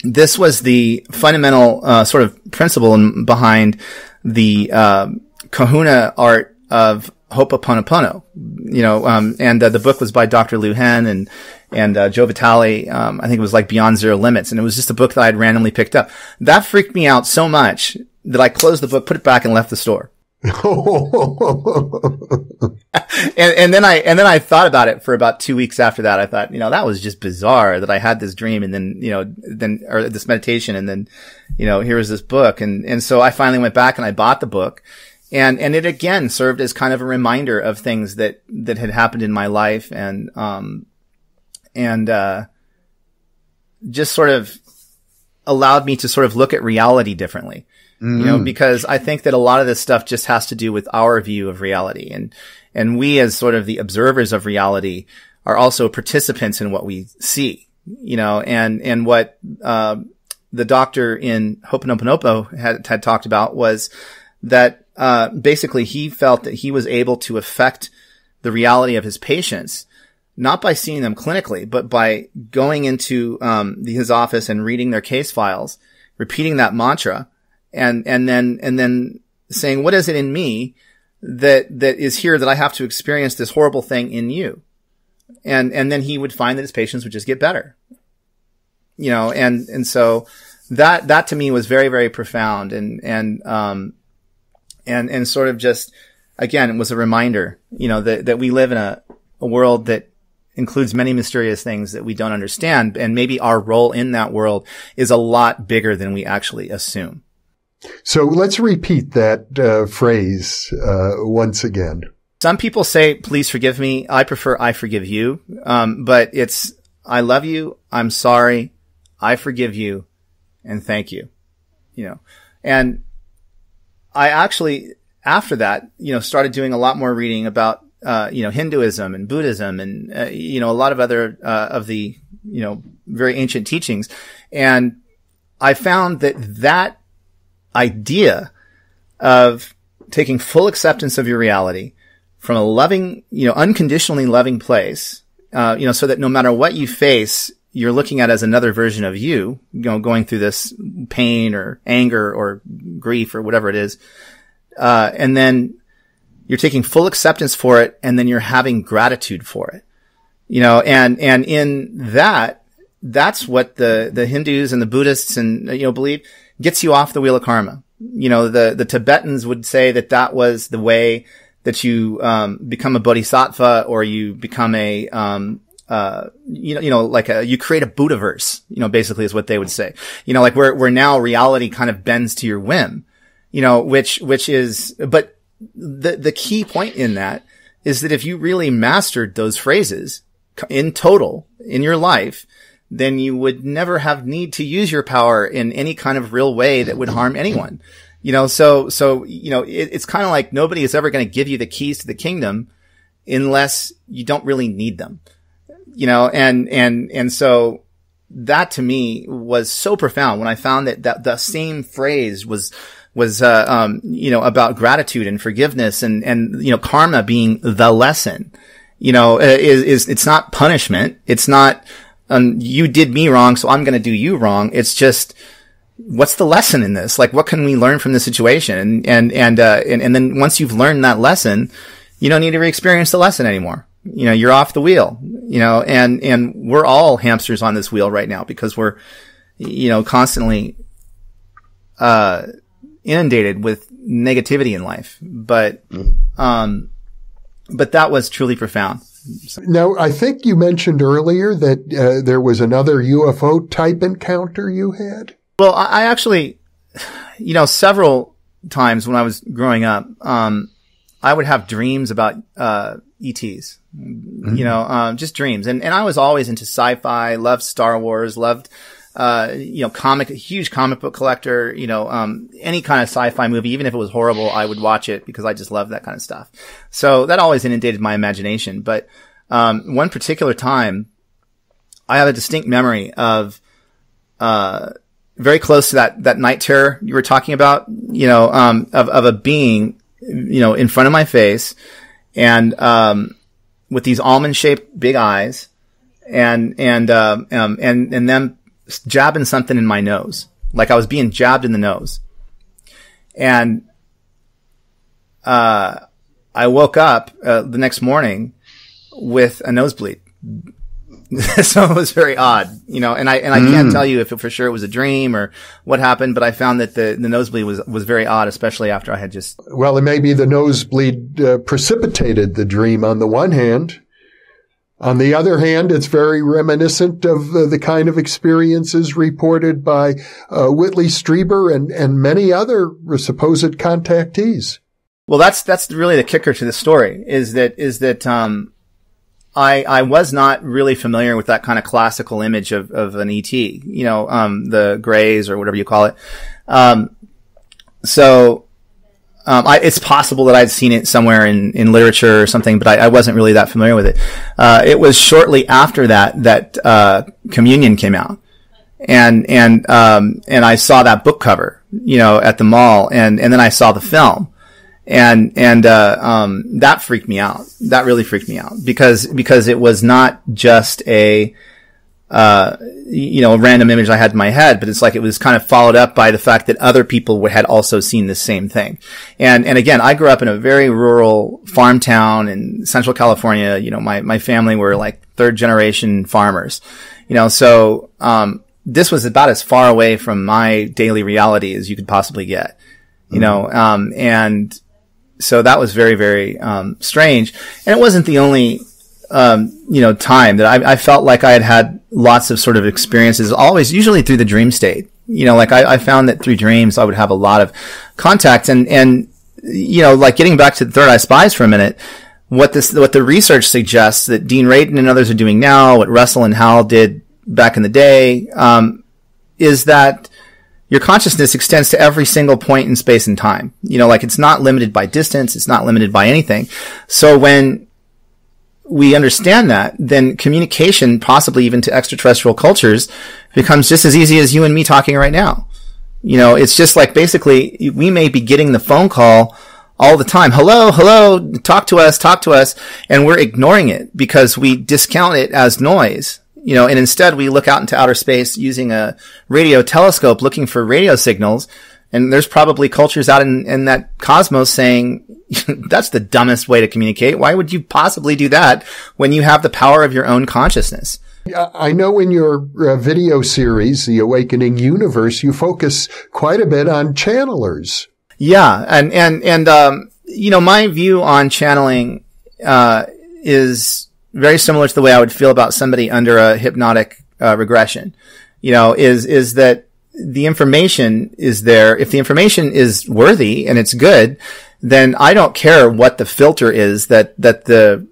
This was the fundamental, sort of principle behind the, kahuna art of Ho'oponopono, and the book was by Dr. Lou Hen and Joe Vitale. I think it was Beyond Zero Limits, and it was just a book that I had randomly picked up. That freaked me out so much that I closed the book, put it back, and left the store. and then I thought about it for about 2 weeks after that. I thought, that was just bizarre that I had this dream and then, or this meditation, and then, here was this book. And so I finally went back and I bought the book. And it again served as kind of a reminder of things that had happened in my life and just sort of allowed me to sort of look at reality differently, because I think that a lot of this stuff just has to do with our view of reality. And we as sort of the observers of reality are also participants in what we see, and what, the doctor in Ho'oponopono had talked about was that, basically he felt that he was able to affect the reality of his patients, not by seeing them clinically, but by going into, his office and reading their case files, repeating that mantra, and then saying, what is it in me that is here that I have to experience this horrible thing in you? And then he would find that his patients would just get better, and so, that to me was very, very profound and sort of just, again, it was a reminder, that we live in a world that includes many mysterious things that we don't understand. And maybe our role in that world is a lot bigger than we actually assume. So let's repeat that phrase once again. Some people say, please forgive me. I prefer I forgive you. But it's, I love you. I'm sorry. I forgive you. And thank you. And I actually, after that, started doing a lot more reading about, Hinduism and Buddhism and, a lot of other, of the, very ancient teachings. And I found that idea of taking full acceptance of your reality from a loving, unconditionally loving place, so that no matter what you face, you're looking at as another version of you, going through this pain or anger or grief or whatever it is. And then you're taking full acceptance for it, and then you're having gratitude for it. And in that's what the Hindus and the Buddhists and, believe gets you off the wheel of karma. The Tibetans would say that was the way that you, become a Bodhisattva, or you become a, you create a Buddhaverse, basically is what they would say. Like where now reality kind of bends to your whim, which is, but the key point in that is that if you really mastered those phrases in total in your life, then you would never have need to use your power in any kind of real way that would harm anyone. So it's kind of like nobody is ever going to give you the keys to the kingdom unless you don't really need them. And so that to me was so profound when I found that the same phrase was about gratitude and forgiveness and karma being the lesson, it's not punishment. It's not, you did me wrong, so I'm going to do you wrong. It's just, what's the lesson in this? Like, what can we learn from this situation? And then once you've learned that lesson, you don't need to re-experience the lesson anymore. You're off the wheel, and we're all hamsters on this wheel right now because we're, constantly, inundated with negativity in life. But that was truly profound. Now, I think you mentioned earlier that there was another UFO type encounter you had. Well, I actually, several times when I was growing up, I would have dreams about ETs, just dreams. And I was always into sci-fi, loved Star Wars, loved, huge comic book collector, any kind of sci-fi movie, even if it was horrible, I would watch it because I just loved that kind of stuff. So that always inundated my imagination. But, one particular time I have a distinct memory of, very close to that night terror you were talking about, of a being, in front of my face and, with these almond shaped big eyes and them jabbing something in my nose. Like I was being jabbed in the nose. And, I woke up, the next morning with a nosebleed. So it was very odd, and I can't tell you if for sure it was a dream or what happened, but I found that the nosebleed was very odd, especially after I had just. Well, and maybe the nosebleed precipitated the dream on the one hand. On the other hand, it's very reminiscent of the kind of experiences reported by Whitley Strieber and many other supposed contactees. Well, that's really the kicker to the story is that I was not really familiar with that kind of classical image of an ET, the Greys or whatever you call it. It's possible that I'd seen it somewhere in literature or something, but I wasn't really that familiar with it. It was shortly after that Communion came out. And I saw that book cover, at the mall and then I saw the film. And that freaked me out. That really freaked me out because it was not just a random image I had in my head, but it's like it was kind of followed up by the fact that other people had also seen the same thing. And again, I grew up in a very rural farm town in Central California. My family were like third generation farmers, so, this was about as far away from my daily reality as you could possibly get, you know, and so that was very, very, strange. And it wasn't the only, you know, time that I felt like I had lots of sort of experiences, always, usually through the dream state. You know, like I found that through dreams, I would have a lot of contacts and, you know, like getting back to the Third Eye Spies for a minute, what the research suggests that Dean Radin and others are doing now, what Russell and Hal did back in the day, is that your consciousness extends to every single point in space and time. You know, like it's not limited by distance. It's not limited by anything. So when we understand that, then communication, possibly even to extraterrestrial cultures, becomes just as easy as you and me talking right now. You know, it's just like basically we may be getting the phone call all the time. Hello, hello, talk to us. And we're ignoring it because we discount it as noise. You know, and instead we look out into outer space using a radio telescope looking for radio signals. And there's probably cultures out in that cosmos saying, that's the dumbest way to communicate. Why would you possibly do that when you have the power of your own consciousness? I know in your video series, The Awakening Universe, you focus quite a bit on channelers. Yeah. And you know, my view on channeling, is very similar to the way I would feel about somebody under a hypnotic, regression, you know, is that the information is there. If the information is worthy and it's good, then I don't care what the filter is that the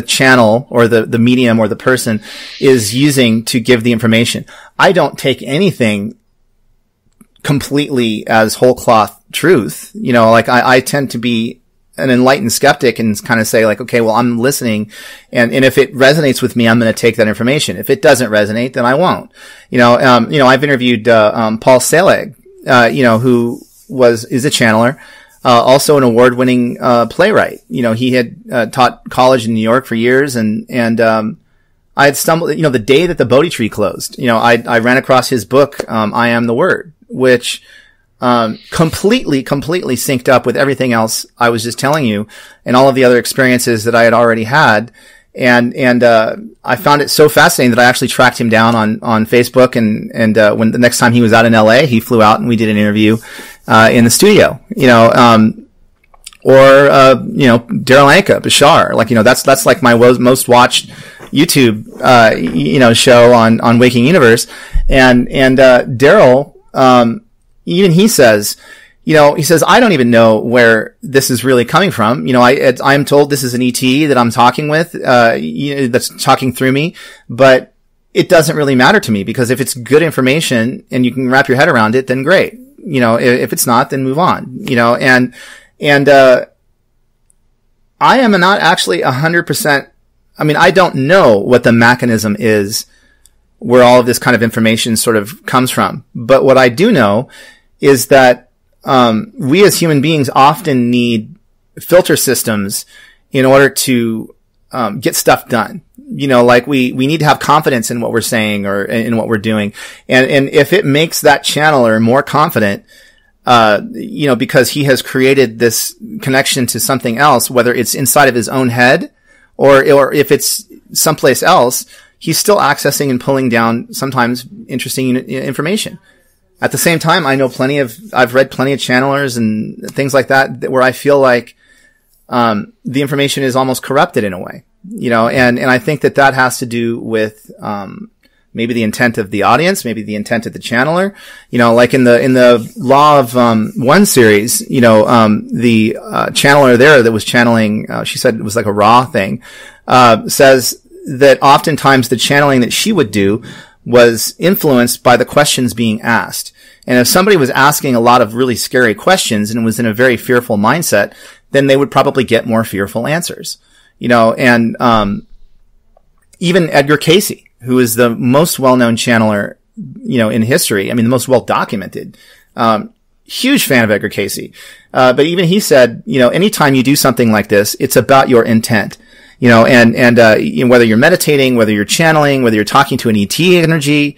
channel or the medium or the person is using to give the information. I don't take anything completely as whole cloth truth. You know, like I tend to be an enlightened skeptic and kind of say like, okay, well, I'm listening. And if it resonates with me, I'm going to take that information. If it doesn't resonate, then I won't. You know, I've interviewed, Paul Selig, you know, who is a channeler, also an award-winning, playwright. You know, he had, taught college in New York for years and, I had stumbled, you know, the day that the Bodhi tree closed, you know, I ran across his book, I Am the Word, which, completely synced up with everything else I was just telling you and all of the other experiences that I had already had. And I found it so fascinating that I actually tracked him down on Facebook. And when the next time he was out in LA, he flew out and we did an interview, in the studio, you know, you know, Daryl Anka, Bashar, like, you know, that's like my most watched YouTube, you know, show on Waking Universe. And Daryl, even he says, you know, he says, I don't even know where this is really coming from. You know, I'm told this is an ET that I'm talking with, you know, that's talking through me, but it doesn't really matter to me because if it's good information and you can wrap your head around it, then great. You know, if it's not, then move on, you know, and I am not actually 100%. I mean, I don't know what the mechanism is where all of this kind of information sort of comes from. But what I do know is that we as human beings often need filter systems in order to get stuff done. You know, like we need to have confidence in what we're saying or in what we're doing. And if it makes that channeler more confident, you know, because he has created this connection to something else, whether it's inside of his own head or if it's someplace else, he's still accessing and pulling down sometimes interesting information. At the same time, I've read plenty of channelers and things like that where I feel like, the information is almost corrupted in a way, you know, and I think that has to do with, maybe the intent of the audience, maybe the intent of the channeler, you know, like in the Law of, One series, you know, the, channeler there that was channeling, she said it was like a raw thing, says that oftentimes the channeling that she would do was influenced by the questions being asked. And if somebody was asking a lot of really scary questions and was in a very fearful mindset, then they would probably get more fearful answers, you know, and, even Edgar Cayce, who is the most well-known channeler, you know, in history. I mean, the most well-documented, huge fan of Edgar Cayce. But even he said, you know, anytime you do something like this, it's about your intent. You know, and you know, whether you're meditating, whether you're channeling, whether you're talking to an ET energy,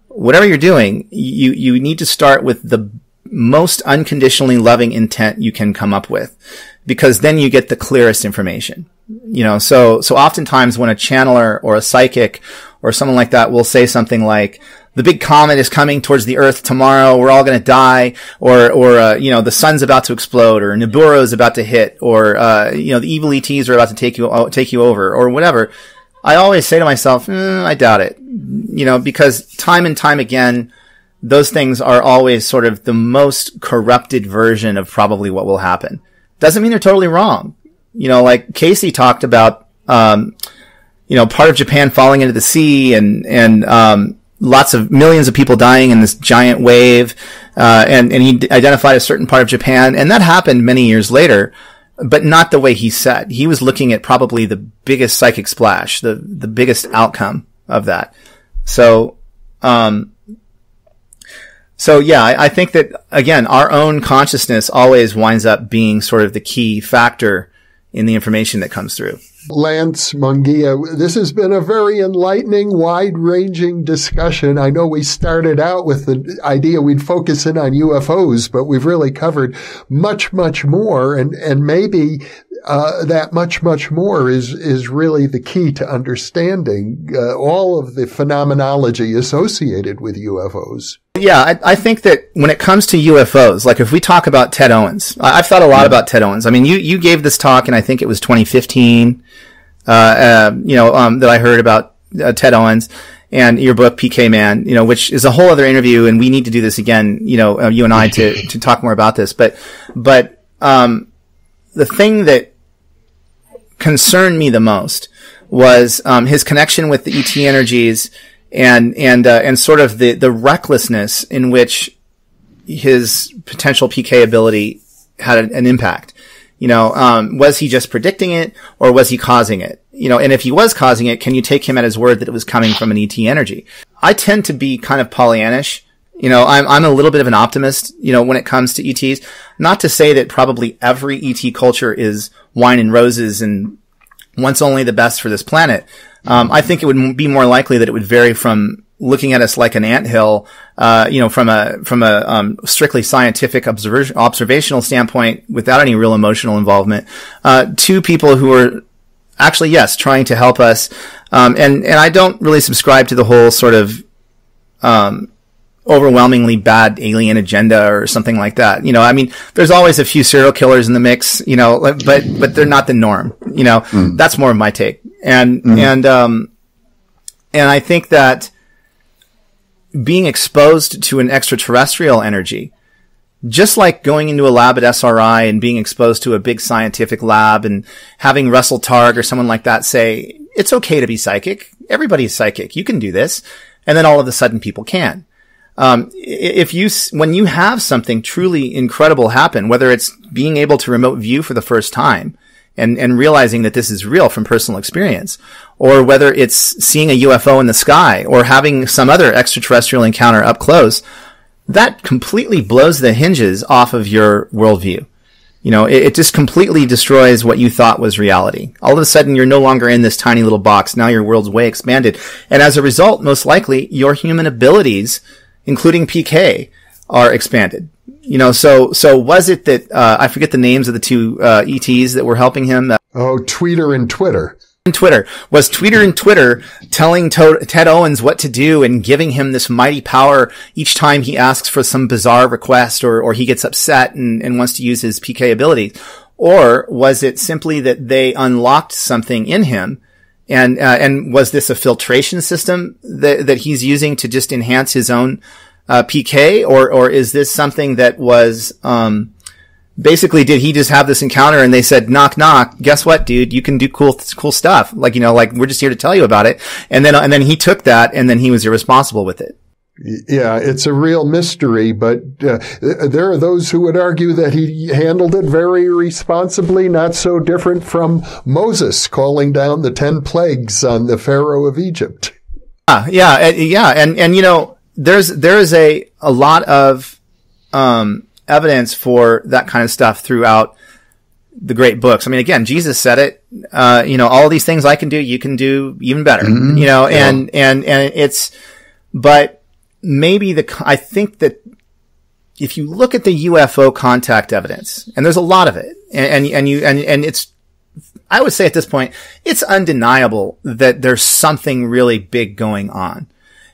whatever you're doing, you need to start with the most unconditionally loving intent you can come up with, because then you get the clearest information. You know, so oftentimes when a channeler or a psychic or someone like that will say something like, the big comet is coming towards the Earth tomorrow. We're all going to die, or the sun's about to explode, or Nibiru is about to hit, or the evil ETs are about to take you over, or whatever. I always say to myself, I doubt it, because time and time again, those things are always sort of the most corrupted version of probably what will happen. Doesn't mean they're totally wrong. Like Casey talked about, part of Japan falling into the sea and lots of millions of people dying in this giant wave. And he identified a certain part of Japan, and that happened many years later, but not the way he said. He was looking at probably the biggest psychic splash, the biggest outcome of that. So yeah, I think that, again, our own consciousness always winds up being sort of the key factor in the information that comes through. Lance Mungia, this has been a very enlightening, wide-ranging discussion. I know we started out with the idea we'd focus in on UFOs, but we've really covered much, much more, and maybe that much, much more is really the key to understanding all of the phenomenology associated with UFOs. Yeah, I think that when it comes to UFOs, like if we talk about Ted Owens, I've thought a lot about Ted Owens. I mean, you gave this talk, and I think it was 2015, that I heard about Ted Owens, and your book PK Man, which is a whole other interview, and we need to do this again, you and I to talk more about this. But the thing that concerned me the most was his connection with the ET energies and sort of the recklessness in which his potential PK ability had an impact. Was he just predicting it, or was he causing it? And if he was causing it, can you take him at his word that it was coming from an ET energy? I tend to be kind of Pollyannish. I'm a little bit of an optimist, when it comes to ETs. Not to say that probably every ET culture is wine and roses and wants only the best for this planet. I think it would be more likely that it would vary from looking at us like an anthill, from a strictly scientific observational standpoint without any real emotional involvement, to people who are actually, yes, trying to help us. And I don't really subscribe to the whole sort of, overwhelmingly bad alien agenda or something like that. I mean, there's always a few serial killers in the mix, but they're not the norm, That's more of my take. And I think that being exposed to an extraterrestrial energy, just like going into a lab at SRI and being exposed to a big scientific lab and having Russell Targ or someone like that say, it's okay to be psychic. Everybody's psychic. You can do this. And then all of a sudden people can. When you have something truly incredible happen, whether it's being able to remote view for the first time and realizing that this is real from personal experience, or whether it's seeing a UFO in the sky or having some other extraterrestrial encounter up close, that completely blows the hinges off of your worldview. It just completely destroys what you thought was reality. All of a sudden, you're no longer in this tiny little box. Now your world's way expanded. And as a result, most likely, your human abilities, including PK, are expanded. So was it that, I forget the names of the two, ETs that were helping him? Tweeter and Twitter. Was Tweeter and Twitter telling Ted Owens what to do and giving him this mighty power each time he asks for some bizarre request or he gets upset and wants to use his PK ability? Or was it simply that they unlocked something in him? And was this a filtration system that he's using to just enhance his own PK, or is this something that was basically, did he just have this encounter and they said, knock knock, guess what, dude, you can do cool stuff, like we're just here to tell you about it, and then he took that and then he was irresponsible with it. Yeah, it's a real mystery, but there are those who would argue that he handled it very responsibly, not so different from Moses calling down the 10 plagues on the Pharaoh of Egypt. Yeah, and there is a lot of evidence for that kind of stuff throughout the great books. I mean, again, Jesus said it. All these things I can do, you can do even better. Mm-hmm. And it's, but maybe I think that if you look at the UFO contact evidence, and there's a lot of it, and it's I would say at this point, it's undeniable that there's something really big going on.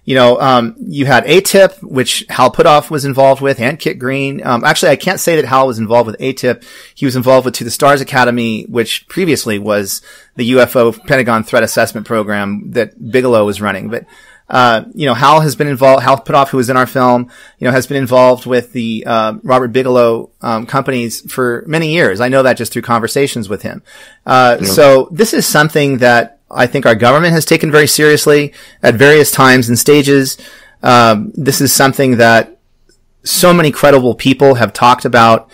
You had ATIP, which Hal Puthoff was involved with, and Kit Green. Actually, I can't say that Hal was involved with ATIP. He was involved with To the Stars Academy, which previously was the UFO Pentagon Threat Assessment Program that Bigelow was running. But, Hal has been involved, Hal Puthoff, who was in our film, has been involved with the, Robert Bigelow, companies for many years. I know that just through conversations with him. So this is something that I think our government has taken very seriously at various times and stages. This is something that so many credible people have talked about.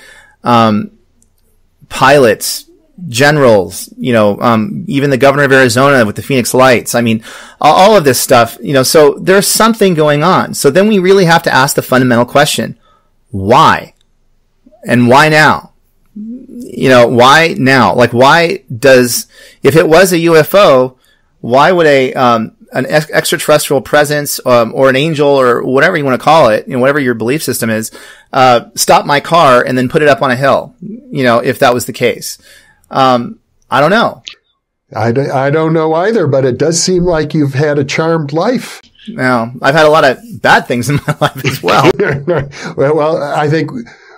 Pilots, generals, even the governor of Arizona with the Phoenix Lights. I mean, all of this stuff, so there's something going on. So then we really have to ask the fundamental question, why? And why now? Why now? Like, if it was a UFO, why would an extraterrestrial presence, or an angel, or whatever you want to call it, whatever your belief system is, stop my car and then put it up on a hill, if that was the case? I don't know. I don't know either, but it does seem like you've had a charmed life. Now, I've had a lot of bad things in my life as well. Well, I think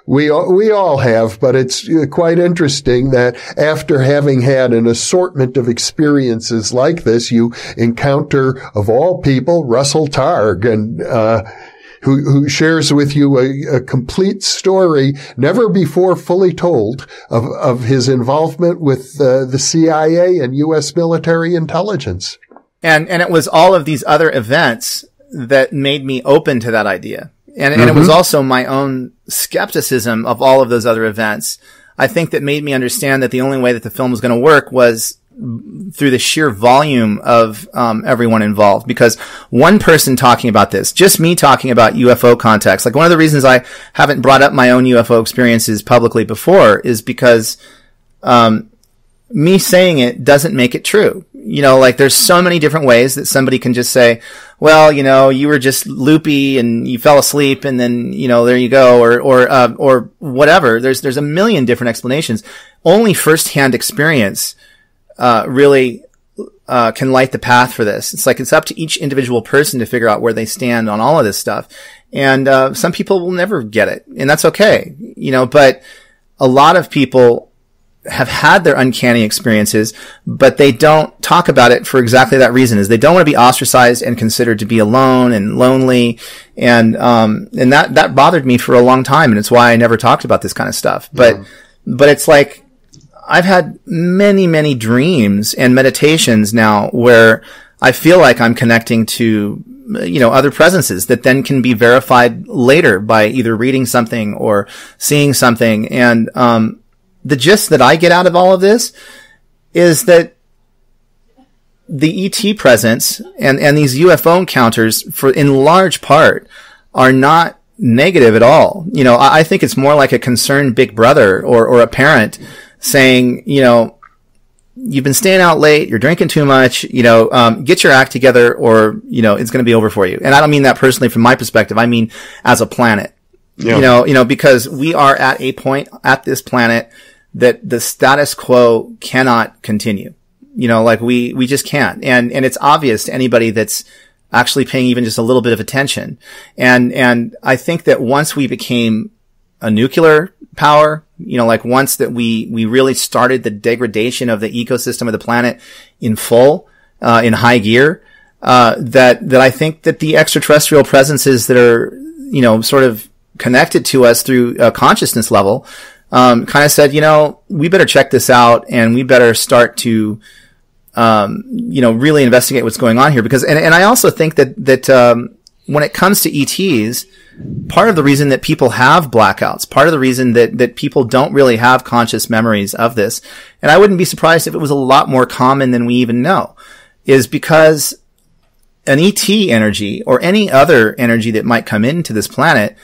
we all have, but it's quite interesting that after having had an assortment of experiences like this, you encounter, of all people, Russell Targ, and who shares with you a complete story, never before fully told, of his involvement with the CIA and U.S. military intelligence. And it was all of these other events that made me open to that idea. And it was also my own skepticism of all of those other events, I think, that made me understand that the only way that the film was going to work was through the sheer volume of everyone involved. Because one person talking about this, just me talking about UFO contacts, like one of the reasons I haven't brought up my own UFO experiences publicly before is because me saying it doesn't make it true. Like there's so many different ways that somebody can just say, well, you were just loopy and you fell asleep and then, there you go, or whatever. There's a million different explanations. Only firsthand experience, really, can light the path for this. It's like, it's up to each individual person to figure out where they stand on all of this stuff. And, some people will never get it, and that's okay, but a lot of people have had their uncanny experiences, but they don't talk about it for exactly that reason, is they don't want to be ostracized and considered to be alone and lonely. And that bothered me for a long time. And it's why I never talked about this kind of stuff. But it's like, I've had many, many dreams and meditations now where I feel like I'm connecting to, other presences that then can be verified later by either reading something or seeing something. And, the gist that I get out of all of this is that the ET presence and these UFO encounters, in large part, are not negative at all. I think it's more like a concerned big brother or a parent saying, you've been staying out late, you're drinking too much, get your act together, or, it's going to be over for you. And I don't mean that personally from my perspective. I mean as a planet. Yeah. Because we are at a point at this planet that the status quo cannot continue. Like we just can't. And it's obvious to anybody that's actually paying even just a little bit of attention. And I think that once we became a nuclear power, like once that we really started the degradation of the ecosystem of the planet in full, in high gear, that I think that the extraterrestrial presences that are, sort of connected to us through a consciousness level, kind of said, we better check this out and we better start to, really investigate what's going on here. Because, and I also think that when it comes to ETs, part of the reason that people have blackouts, part of the reason that people don't really have conscious memories of this, and I wouldn't be surprised if it was a lot more common than we even know, is because an ET energy or any other energy that might come into this planet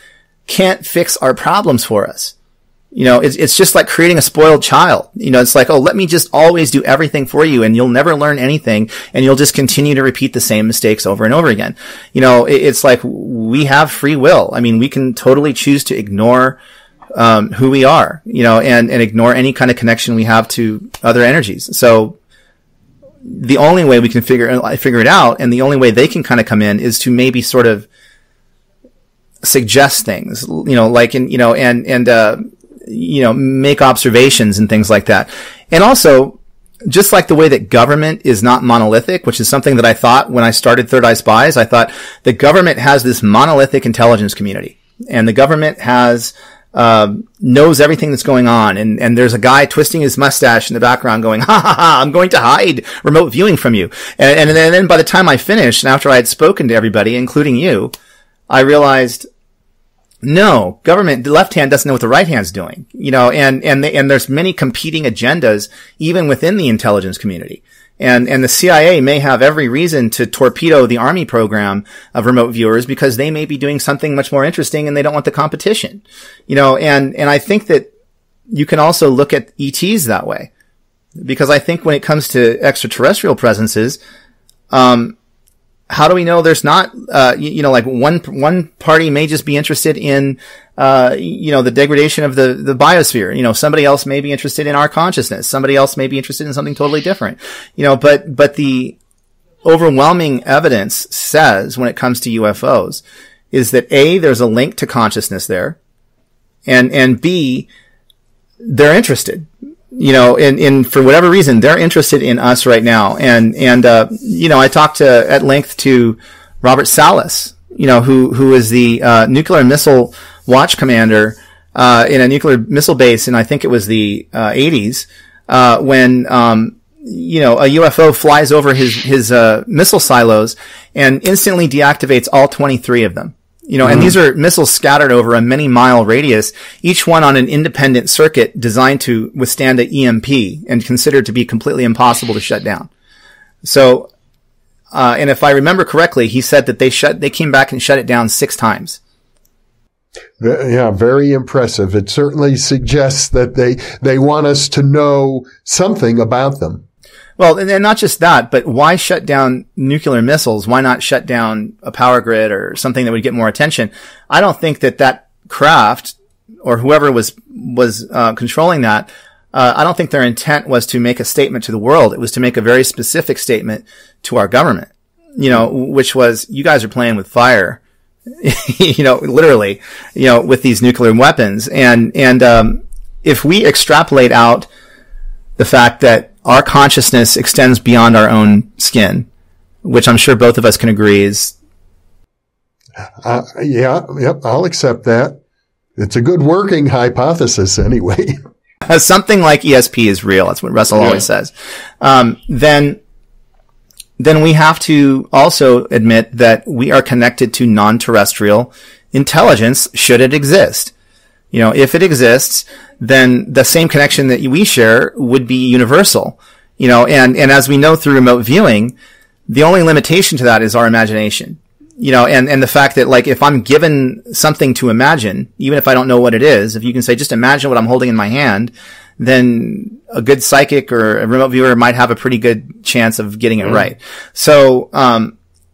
can't fix our problems for us. It's just like creating a spoiled child. It's like, oh, let me just always do everything for you and you'll never learn anything and you'll just continue to repeat the same mistakes over and over again. It's like we have free will. I mean, we can totally choose to ignore, who we are, and ignore any kind of connection we have to other energies. So the only way we can figure it out, and the only way they can kind of come in, is to maybe sort of suggest things, make observations and things like that. And also, just like the way that government is not monolithic, which is something that I thought when I started Third Eye Spies, I thought the government has this monolithic intelligence community, and the government knows everything that's going on, and there's a guy twisting his mustache in the background going, ha ha ha, I'm going to hide remote viewing from you. And then by the time I finished, and after I had spoken to everybody, including you, I realized, no, government, the left hand doesn't know what the right hand's doing, and there's many competing agendas even within the intelligence community. And the CIA may have every reason to torpedo the army program of remote viewers because they may be doing something much more interesting and they don't want the competition, and I think that you can also look at ETs that way, because I think when it comes to extraterrestrial presences, how do we know there's not, like one party may just be interested in, the degradation of the biosphere. Somebody else may be interested in our consciousness. Somebody else may be interested in something totally different. But the overwhelming evidence says, when it comes to UFOs, is that A, there's a link to consciousness there, and B, they're interested. In for whatever reason, they're interested in us right now. And I talked at length to Robert Salas, who is the, nuclear missile watch commander, in a nuclear missile base. And I think it was the, 80s, when, a UFO flies over his missile silos and instantly deactivates all 23 of them. And these are missiles scattered over a many-mile radius, each one on an independent circuit designed to withstand an EMP and considered to be completely impossible to shut down. So, and if I remember correctly, he said that they came back and shut it down 6 times. Yeah, very impressive. It certainly suggests that they want us to know something about them. Well, and not just that, but why shut down nuclear missiles? Why not shut down a power grid or something that would get more attention? I don't think that craft, or whoever was controlling that, I don't think their intent was to make a statement to the world. It was to make a very specific statement to our government, which was, you guys are playing with fire, literally, with these nuclear weapons. And if we extrapolate out the fact that our consciousness extends beyond our own skin, which I'm sure both of us can agree is. I'll accept that. It's a good working hypothesis anyway. Something like ESP is real. That's what Russell always says. Then we have to also admit that we are connected to non-terrestrial intelligence, should it exist. If it exists, then the same connection that we share would be universal, and as we know through remote viewing, the only limitation to that is our imagination, and the fact that, like, if I'm given something to imagine, even if I don't know what it is, if you can say, just imagine what I'm holding in my hand, then a good psychic or a remote viewer might have a pretty good chance of getting it right. So,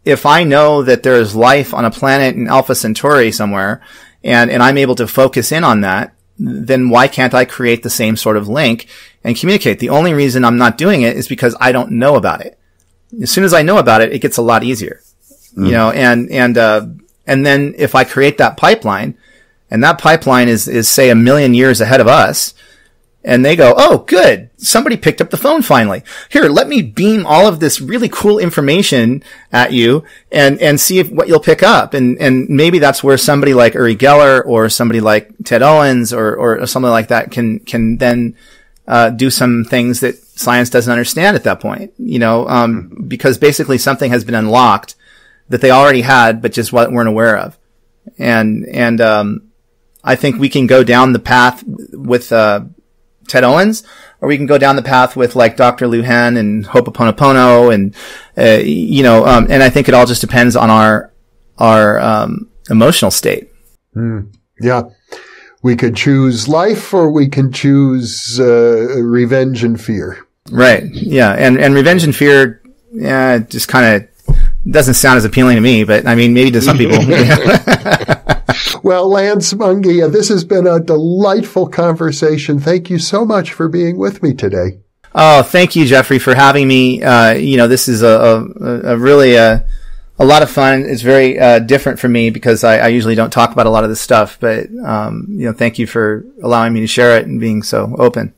if I know that there is life on a planet in Alpha Centauri somewhere, and I'm able to focus in on that, then why can't I create the same sort of link and communicate? The only reason I'm not doing it is because I don't know about it. As soon as I know about it, it gets a lot easier, and then if I create that pipeline, and that pipeline is say 1 million years ahead of us, and they go, oh, good, somebody picked up the phone finally. Here, let me beam all of this really cool information at you and see what you'll pick up. And maybe that's where somebody like Uri Geller or somebody like Ted Owens or something like that can then do some things that science doesn't understand at that point, because basically something has been unlocked that they already had but just weren't aware of. And I think we can go down the path with Ted Owens, or we can go down the path with like Dr. Luhan and Ho'oponopono and and I think it all just depends on our emotional state. Yeah. We could choose life, or we can choose revenge and fear. Right. Yeah. And revenge and fear, just kind of doesn't sound as appealing to me, but I mean, maybe to some people. Well, Lance Mungia, this has been a delightful conversation. Thank you so much for being with me today. Oh, thank you, Jeffrey, for having me. This is a really a lot of fun. It's very different for me because I usually don't talk about a lot of this stuff. But thank you for allowing me to share it and being so open.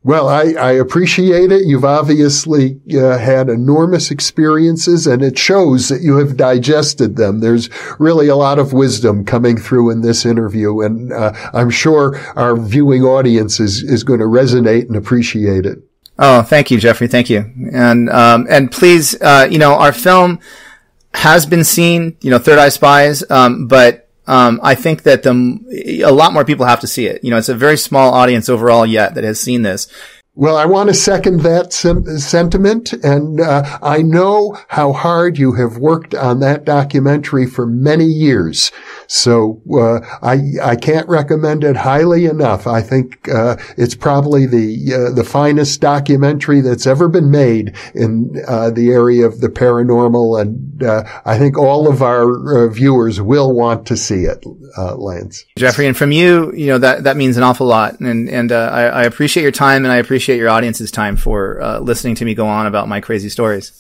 Well, I appreciate it. You've obviously had enormous experiences, and it shows that you have digested them. There's really a lot of wisdom coming through in this interview, and I'm sure our viewing audience is going to resonate and appreciate it. Oh, thank you, Jeffrey. Thank you. And please, our film has been seen, Third Eye Spies, but I think that a lot more people have to see it. It's a very small audience overall yet that has seen this. Well, I want to second that sentiment, and I know how hard you have worked on that documentary for many years. So I can't recommend it highly enough. I think it's probably the finest documentary that's ever been made in the area of the paranormal, and I think all of our viewers will want to see it, Lance. Jeffrey, and from you, that means an awful lot, and I appreciate your time, and I appreciate your audience's time for listening to me go on about my crazy stories.